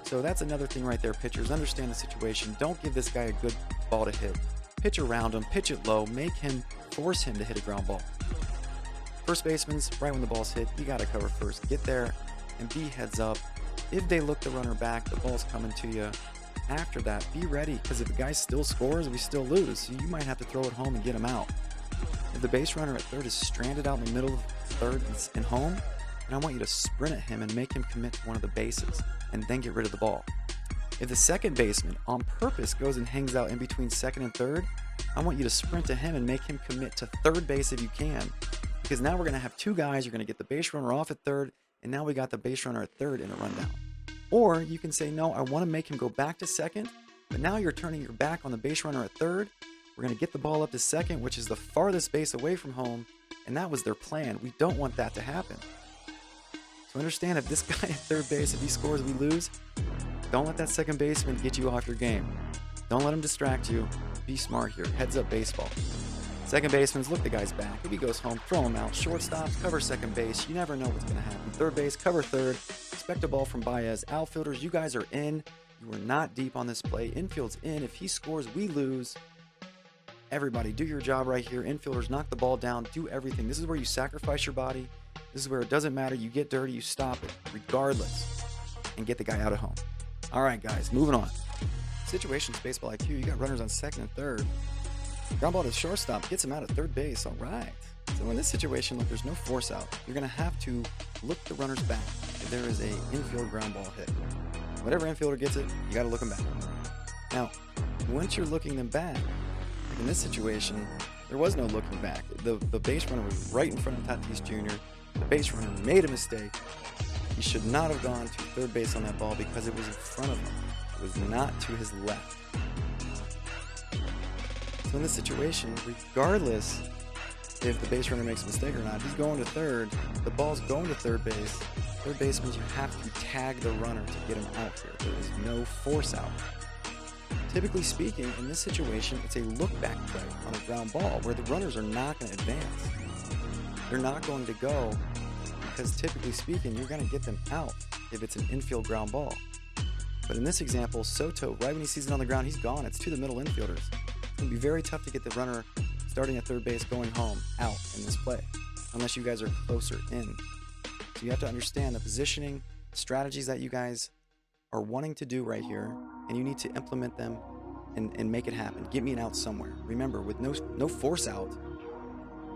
So that's another thing right there, pitchers. Understand the situation. Don't give this guy a good ball to hit. Pitch around him, pitch it low, force him to hit a ground ball. First baseman's right when the ball's hit, you got to cover first. Get there and be heads up. If they look the runner back, the ball's coming to you. After that, be ready, because if the guy still scores, we still lose. So you might have to throw it home and get him out. If the base runner at third is stranded out in the middle of third and home, then I want you to sprint at him and make him commit to one of the bases and then get rid of the ball. If the second baseman on purpose goes and hangs out in between second and third, I want you to sprint to him and make him commit to third base if you can, because now we're going to have two guys. You're going to get the base runner off at third, and now we got the base runner at third in a rundown. Or you can say, no, I want to make him go back to second, but now you're turning your back on the base runner at third. We're going to get the ball up to second, which is the farthest base away from home, and that was their plan. We don't want that to happen. So understand, if this guy at third base, if he scores, we lose, don't let that second baseman get you off your game. Don't let him distract you. Be smart here. Heads up baseball. Second baseman's look the guy's back. If he goes home, throw him out. Shortstops, cover second base. You never know what's going to happen. Third base, cover third. Expect a ball from Baez. Outfielders, you guys are in. You are not deep on this play. Infield's in. If he scores, we lose. Everybody, do your job right here. Infielders, knock the ball down. Do everything. This is where you sacrifice your body. This is where it doesn't matter. You get dirty, you stop it, regardless, and get the guy out of home. All right, guys, moving on. Situations, baseball IQ. You got runners on second and third. Ground ball to shortstop, gets him out at third base. All right. So in this situation, look, there's no force out. You're going to have to look the runners back if there is a infield ground ball hit. Whatever infielder gets it, you got to look them back. Now, once you're looking them back, like in this situation, there was no looking back. The base runner was right in front of Tatis Jr. The base runner made a mistake. He should not have gone to third base on that ball because it was in front of him. It was not to his left. So in this situation, regardless if the base runner makes a mistake or not, he's going to third, the ball's going to third base. Third baseman, you have to tag the runner to get him out here. There is no force out. Typically speaking, in this situation, it's a look-back play on a ground ball where the runners are not going to advance. They're not going to go because typically speaking, you're going to get them out if it's an infield ground ball. But in this example, Soto, right when he sees it on the ground, he's gone. It's to the middle infielders. It's going to be very tough to get the runner starting at third base, going home, out in this play, unless you guys are closer in. So you have to understand the positioning, strategies that you guys are wanting to do right here, and you need to implement them and make it happen. Get me an out somewhere. Remember, with no force out,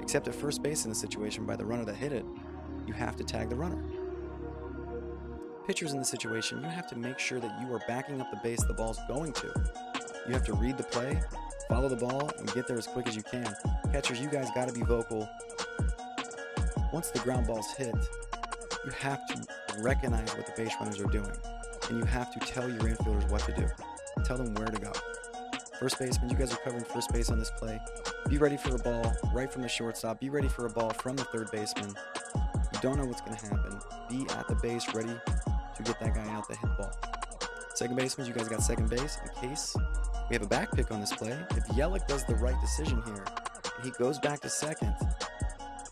except at first base in the situation by the runner that hit it, you have to tag the runner. Pitchers in the situation, you have to make sure that you are backing up the base the ball's going to. You have to read the play, follow the ball, and get there as quick as you can. Catchers, you guys got to be vocal. Once the ground ball's hit, you have to recognize what the base runners are doing, and you have to tell your infielders what to do. Tell them where to go. First baseman, you guys are covering first base on this play. Be ready for a ball right from the shortstop. Be ready for a ball from the third baseman. You don't know what's going to happen. Be at the base ready to get that guy out that hit the ball. Second baseman, you guys got second base in case we have a back pick on this play. If Yelich does the right decision here and he goes back to second,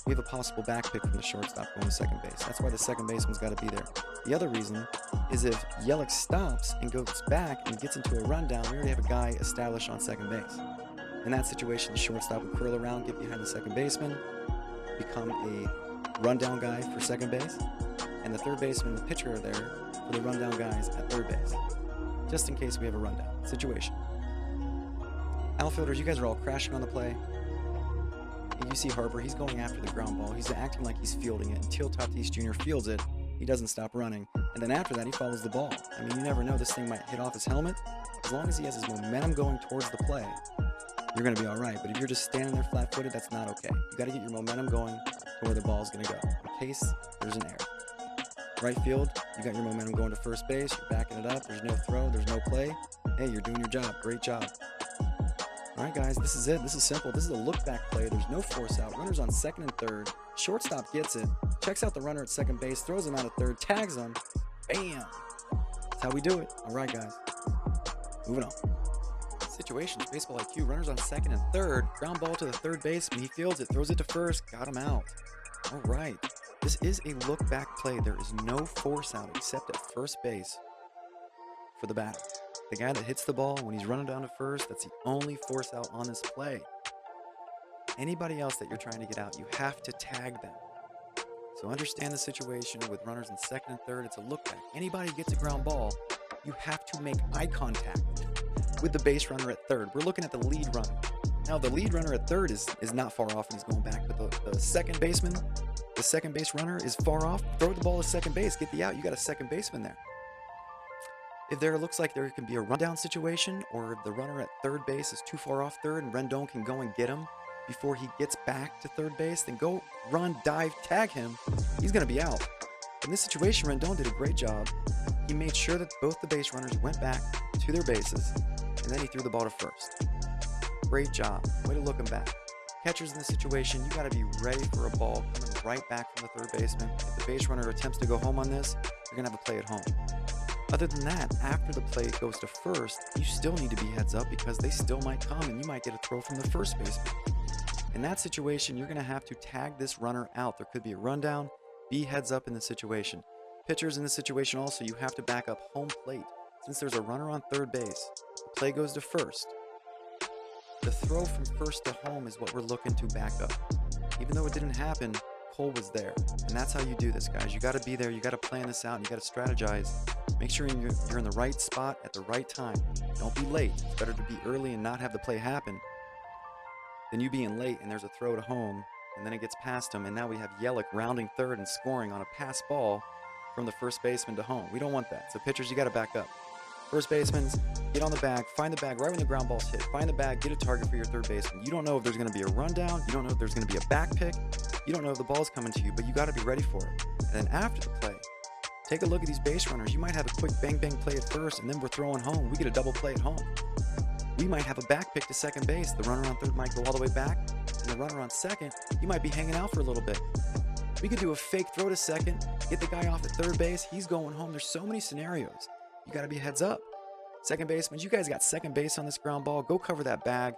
we have a possible back pick from the shortstop going to second base. That's why the second baseman's got to be there. The other reason is if Yelich stops and goes back and gets into a rundown, we already have a guy established on second base. In that situation, the shortstop would curl around, get behind the second baseman, become a rundown guy for second base, and the third baseman and the pitcher are there for the rundown guys at third base, just in case we have a rundown situation. Outfielders, you guys are all crashing on the play. You see Harper, he's going after the ground ball. He's acting like he's fielding it until Tatis Jr. fields it. He doesn't stop running. And then after that, he follows the ball. I mean, you never know. This thing might hit off his helmet. As long as he has his momentum going towards the play, you're going to be all right. But if you're just standing there flat-footed, that's not okay. You got to get your momentum going to where the ball is going to go in case there's an error. Right field, You got your momentum going to first base. You're backing it up. There's no throw. There's no play. Hey, you're doing your job. Great job. All right, guys, this is it. This is simple. This is a look back play. There's no force out. Runner's on second and third. Shortstop gets it. Checks out the runner at second base. Throws him out at third. Tags him. Bam. That's how we do it. All right, guys. Moving on. Situations, baseball IQ. Runners on second and third. Ground ball to the third baseman. He fields it. Throws it to first. Got him out. All right. This is a look back play. There is no force out except at first base for the batter. The guy that hits the ball when he's running down to first, that's the only force out on this play. Anybody else that you're trying to get out, you have to tag them. So understand the situation with runners in second and third. It's a look back. Anybody gets a ground ball, you have to make eye contact with the base runner at third. We're looking at the lead runner. Now, the lead runner at third is not far off and he's going back, but the second baseman, the second base runner is far off. Throw the ball to second base, get the out. You got a second baseman there. If there looks like there can be a rundown situation, or if the runner at third base is too far off third and Rendon can go and get him before he gets back to third base, then go run, dive, tag him. He's going to be out. In this situation, Rendon did a great job. He made sure that both the base runners went back to their bases, and then he threw the ball to first. Great job. Way to look him back. Catchers in this situation, you got to be ready for a ball coming right back from the third baseman. If the base runner attempts to go home on this, you're going to have a play at home. Other than that, after the play goes to first, you still need to be heads up because they still might come and you might get a throw from the first baseman. In that situation, you're going to have to tag this runner out. There could be a rundown. Be heads up in the situation. Pitchers in this situation also, you have to back up home plate. Since there's a runner on third base, the play goes to first. The throw from first to home is what we're looking to back up. Even though it didn't happen, Cole was there. And that's how you do this, guys. You got to be there. You got to plan this out. And you got to strategize. Make sure you're in the right spot at the right time. Don't be late. It's better to be early and not have the play happen than you being late and there's a throw to home and then it gets past him. And now we have Yelich rounding third and scoring on a pass ball from the first baseman to home. We don't want that. So pitchers, you got to back up. First baseman, get on the bag, find the bag right when the ground ball's hit. Find the bag, get a target for your third baseman. You don't know if there's going to be a rundown. You don't know if there's going to be a back pick. You don't know if the ball's coming to you, but you got to be ready for it. And then after the play, take a look at these base runners. You might have a quick bang bang play at first, and then we're throwing home. We get a double play at home. We might have a back pick to second base. The runner on third might go all the way back, and the runner on second, you might be hanging out for a little bit. We could do a fake throw to second, get the guy off at third base. He's going home. There's so many scenarios. You got to be heads up. Second baseman, you guys got second base on this ground ball. Go cover that bag.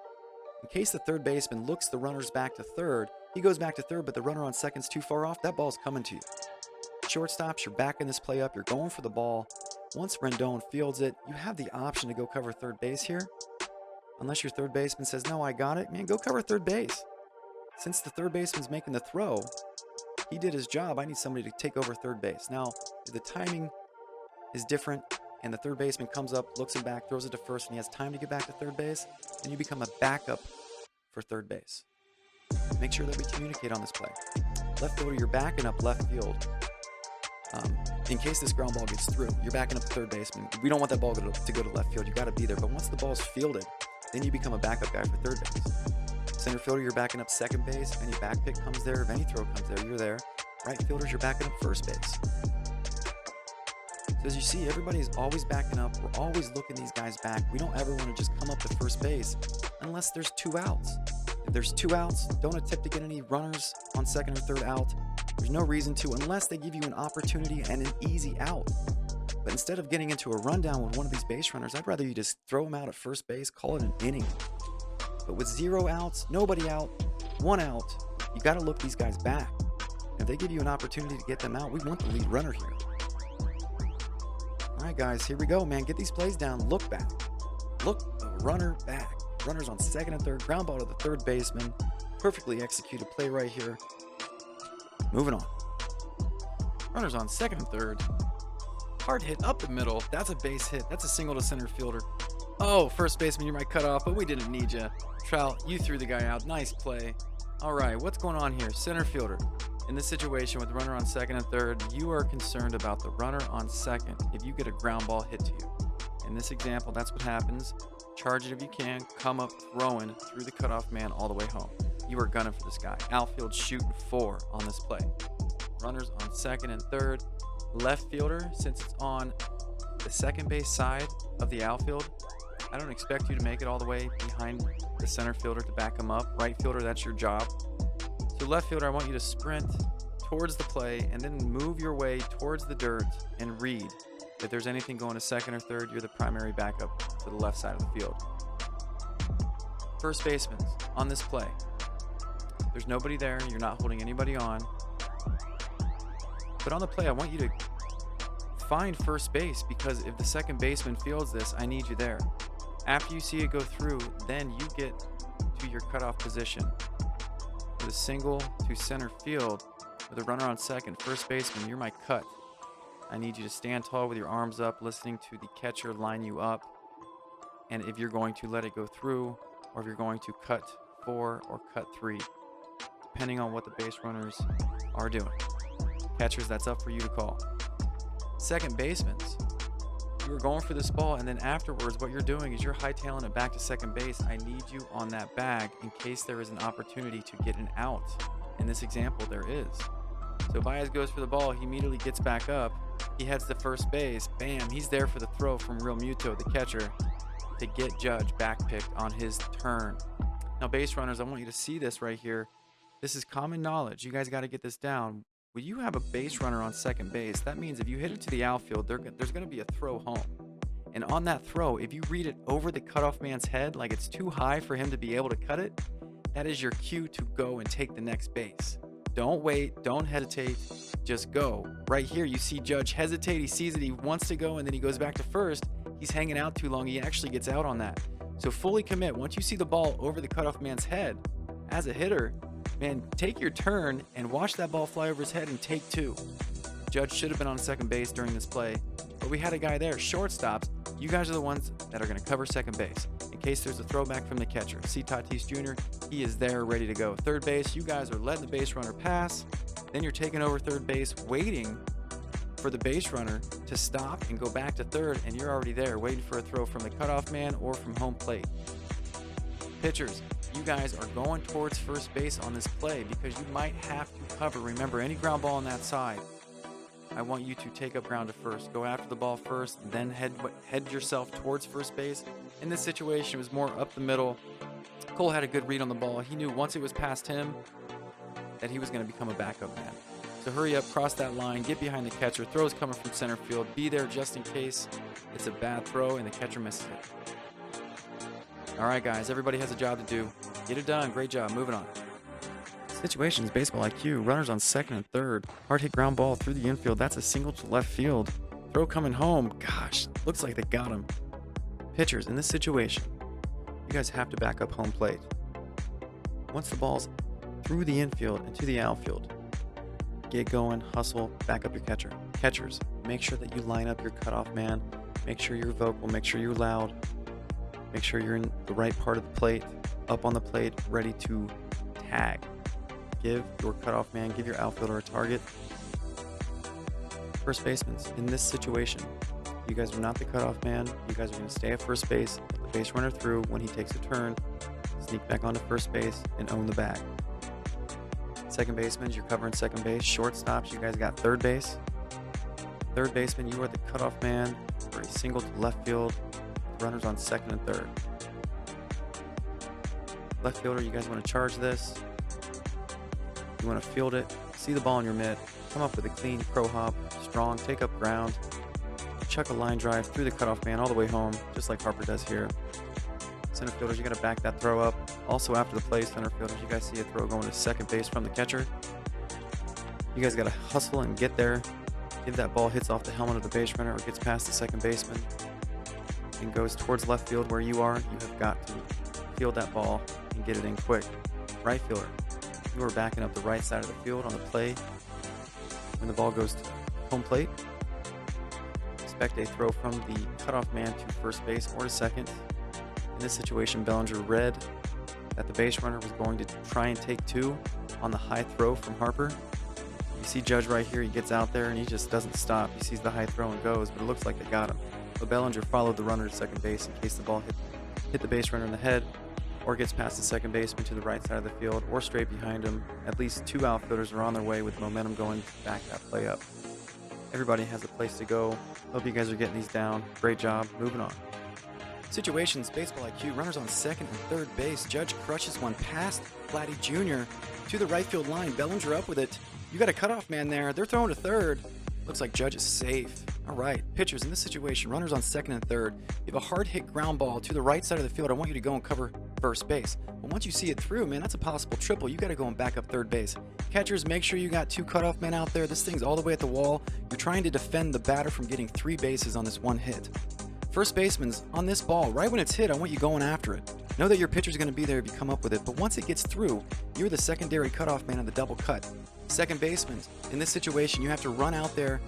In case the third baseman looks the runners back to third, he goes back to third, but the runner on second's too far off. That ball's coming to you. Shortstops, you're backing this play up. You're going for the ball. Once Rendon fields it, you have the option to go cover third base here. Unless your third baseman says, no, I got it. Man, go cover third base. Since the third baseman's making the throw, he did his job. I need somebody to take over third base. Now, if the timing is different and the third baseman comes up, looks him back, throws it to first, and he has time to get back to third base, then you become a backup for third base. Make sure that we communicate on this play. Left fielder, you're backing up left field. In case this ground ball gets through, you're backing up the third baseman. We don't want that ball to go to left field. You got to be there. But once the ball's fielded, then you become a backup guy for third base. Center fielder, you're backing up second base. If any back pick comes there, if any throw comes there, you're there. Right fielders, you're backing up first base. So as you see, everybody's always backing up. We're always looking these guys back. We don't ever want to just come up to first base unless there's two outs. If there's two outs, don't attempt to get any runners on second or third out. There's no reason to unless they give you an opportunity and an easy out. But instead of getting into a rundown with one of these base runners, I'd rather you just throw them out at first base, call it an inning. But with 0 outs, nobody out, 1 out, you got to look these guys back. If they give you an opportunity to get them out, we want the lead runner here. All right, guys, here we go, man. Get these plays down. Look back. Look the runner back. Runners on second and third. Ground ball to the third baseman. Perfectly executed play right here. Moving on. Runners on second and third. Hard hit up the middle. That's a base hit. That's a single to center fielder. Oh, first baseman, you might cut off, but we didn't need you. Trout, you threw the guy out. Nice play. All right, what's going on here? Center fielder. In this situation with the runner on second and third, you are concerned about the runner on second if you get a ground ball hit to you. In this example, that's what happens. Charge it if you can. Come up throwing through the cutoff man all the way home. You are gunning for this guy. Outfield shooting 4 on this play. Runners on second and third. Left fielder, since it's on the second base side of the outfield, I don't expect you to make it all the way behind the center fielder to back him up. Right fielder, that's your job. So left fielder, I want you to sprint towards the play and then move your way towards the dirt and read. If there's anything going to second or third, you're the primary backup to the left side of the field. First baseman on this play. There's nobody there. You're not holding anybody on. But on the play, I want you to find first base, because if the second baseman fields this, I need you there. After you see it go through, then you get to your cutoff position. With a single to center field, with a runner on second, first baseman, you're my cut. I need you to stand tall with your arms up, listening to the catcher line you up. And if you're going to let it go through, or if you're going to cut 4 or cut 3, depending on what the base runners are doing. Catchers, that's up for you to call. Second baseman, you were going for this ball, and then afterwards what you're doing is you're hightailing it back to second base. I need you on that bag in case there is an opportunity to get an out. In this example, there is. So Baez goes for the ball, he immediately gets back up, he heads to first base, bam, he's there for the throw from Real Muto, the catcher, to get Judge backpicked on his turn. Now base runners, I want you to see this right here. This is common knowledge. You guys got to get this down. When you have a base runner on second base, that means if you hit it to the outfield, there's going to be a throw home. And on that throw, if you read it over the cutoff man's head, like it's too high for him to be able to cut it, that is your cue to go and take the next base. Don't wait, don't hesitate, just go. Right here, you see Judge hesitate, he sees it, he wants to go, and then he goes back to first. He's hanging out too long, he actually gets out on that. So fully commit. Once you see the ball over the cutoff man's head, as a hitter, man, take your turn and watch that ball fly over his head and take 2. Judge should have been on second base during this play, but we had a guy there. Shortstops, you guys are the ones that are going to cover second base in case there's a throwback from the catcher. See Tatis Jr., he is there ready to go. Third base, you guys are letting the base runner pass. Then you're taking over third base, waiting for the base runner to stop and go back to third, and you're already there waiting for a throw from the cutoff man or from home plate. Pitchers, you guys are going towards first base on this play because you might have to cover. Remember, any ground ball on that side, I want you to take up ground to first. Go after the ball first, then head yourself towards first base. In this situation, it was more up the middle. Cole had a good read on the ball. He knew once it was past him that he was going to become a backup man. So hurry up, cross that line, get behind the catcher. Throw's coming from center field. Be there just in case it's a bad throw and the catcher misses it. All right, guys, everybody has a job to do. Get it done. Great job. Moving on. Situations, baseball IQ. Runners on second and third. Hard hit ground ball through the infield. That's a single to left field. Throw coming home. Gosh, looks like they got him. Pitchers, in this situation, you guys have to back up home plate. Once the ball's through the infield and to the outfield, get going, hustle, back up your catcher. Catchers, make sure that you line up your cutoff man. Make sure you're vocal. Make sure you're loud. Make sure you're in the right part of the plate, up on the plate, ready to tag. Give your cutoff man, give your outfielder a target. First baseman, in this situation, you guys are not the cutoff man. You guys are going to stay at first base, let the base runner through. When he takes a turn, sneak back onto first base and own the bag. Second baseman, you're covering second base. Shortstops, you guys got third base. Third baseman, you are the cutoff man for a single to left field. Runners on second and third. Left fielder, you guys want to charge this. You want to field it. See the ball in your mitt. Come up with a clean pro hop, strong, take up ground. Chuck a line drive through the cutoff man all the way home, just like Harper does here. Center fielders, you got to back that throw up. Also after the play, center fielders, you guys see a throw going to second base from the catcher. You guys got to hustle and get there. If that ball hits off the helmet of the base runner or gets past the second baseman and goes towards left field where you are, you have got to field that ball and get it in quick. Right fielder, you are backing up the right side of the field on the play. When the ball goes to home plate, expect a throw from the cutoff man to first base or to second. In this situation, Bellinger read that the base runner was going to try and take 2 on the high throw from Harper. You see Judge right here, he gets out there and he just doesn't stop. He sees the high throw and goes, but it looks like they got him. But Bellinger followed the runner to second base in case the ball hit the base runner in the head or gets past the second baseman to the right side of the field or straight behind him. At least 2 outfielders are on their way with momentum going to back that play up. Everybody has a place to go. Hope you guys are getting these down. Great job. Moving on. Situations, baseball IQ, runners on second and third base. Judge crushes one past Vladdy Jr. to the right field line. Bellinger up with it. You got a cutoff man there. They're throwing to third. Looks like Judge is safe. All right, pitchers in this situation, runners on second and third. You have a hard hit ground ball to the right side of the field. I want you to go and cover first base. But once you see it through, man, that's a possible triple. You got to go and back up third base. Catchers, make sure you got two cutoff men out there. This thing's all the way at the wall. You're trying to defend the batter from getting 3 bases on this one hit. First baseman's on this ball. Right when it's hit, I want you going after it. Know that your pitcher's going to be there if you come up with it, but once it gets through, you're the secondary cutoff man on the double cut. Second baseman, in this situation, you have to run out there,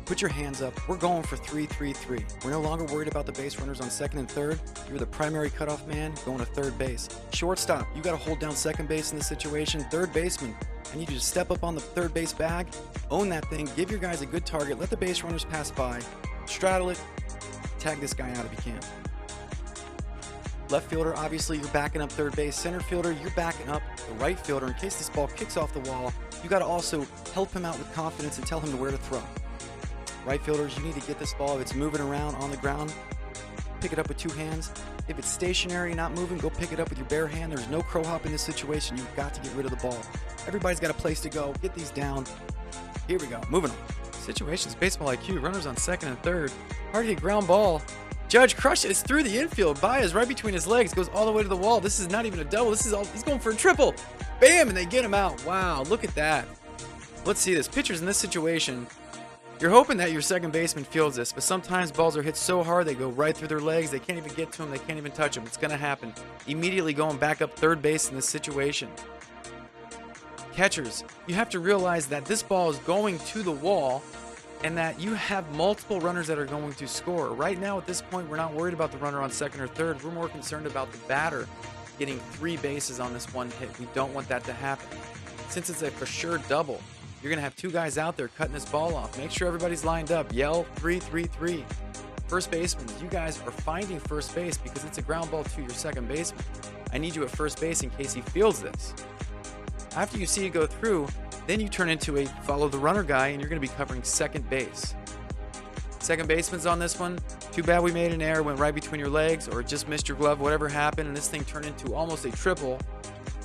put your hands up. We're going for 3-3-3. We're no longer worried about the base runners on second and third. You're the primary cutoff man going to third base. Shortstop, you got to hold down second base in this situation. Third baseman, I need you to step up on the third base bag, own that thing, give your guys a good target, let the base runners pass by, straddle it, tag this guy out if you can. Left fielder, obviously you're backing up third base. Center fielder, you're backing up the right fielder in case this ball kicks off the wall. You got to also help him out with confidence and tell him where to throw. Right fielders, you need to get this ball. If it's moving around on the ground, pick it up with 2 hands. If it's stationary, not moving, go pick it up with your bare hand. There's no crow hop in this situation. You've got to get rid of the ball. Everybody's got a place to go. Get these down. Here we go. Moving on. Situations, baseball IQ, runners on second and third. Hard hit ground ball. Judge crushes through the infield. Baez right between his legs, goes all the way to the wall. This is not even a double. This is all, he's going for a triple. Bam, and they get him out. Wow, look at that. Let's see this. Pitchers in this situation, you're hoping that your second baseman fields this, but sometimes balls are hit so hard they go right through their legs. They can't even get to them. They can't even touch them. It's going to happen. Immediately going back up third base in this situation. Catchers, you have to realize that this ball is going to the wall and that you have multiple runners that are going to score. Right now, at this point, we're not worried about the runner on second or third. We're more concerned about the batter getting 3 bases on this one hit. We don't want that to happen. Since it's a for sure double, you're going to have 2 guys out there cutting this ball off. Make sure everybody's lined up. Yell 3-3-3. First baseman, you guys are finding first base because it's a ground ball to your second baseman. I need you at first base in case he fields this. After you see it go through, then you turn into a follow the runner guy and you're going to be covering second base. Second baseman's on this one. Too bad we made an error, went right between your legs or just missed your glove, whatever happened, and this thing turned into almost a triple.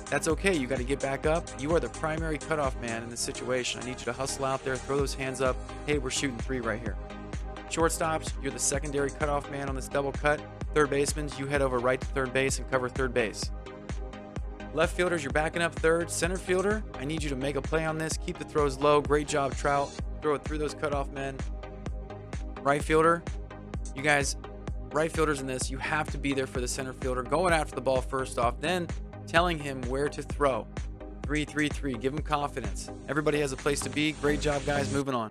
That's okay. You got to get back up. You are the primary cutoff man in this situation. I need you to hustle out there, throw those hands up. Hey, we're shooting 3 right here. Shortstops, you're the secondary cutoff man on this double cut. Third baseman, you head over right to third base and cover third base. Left fielders, you're backing up third. Center fielder, I need you to make a play on this. Keep the throws low. Great job, Trout. Throw it through those cutoff men. Right fielder, you guys, right fielders in this, you have to be there for the center fielder. Going after the ball first off, then telling him where to throw. 3-3-3. Give him confidence. Everybody has a place to be. Great job, guys. Moving on.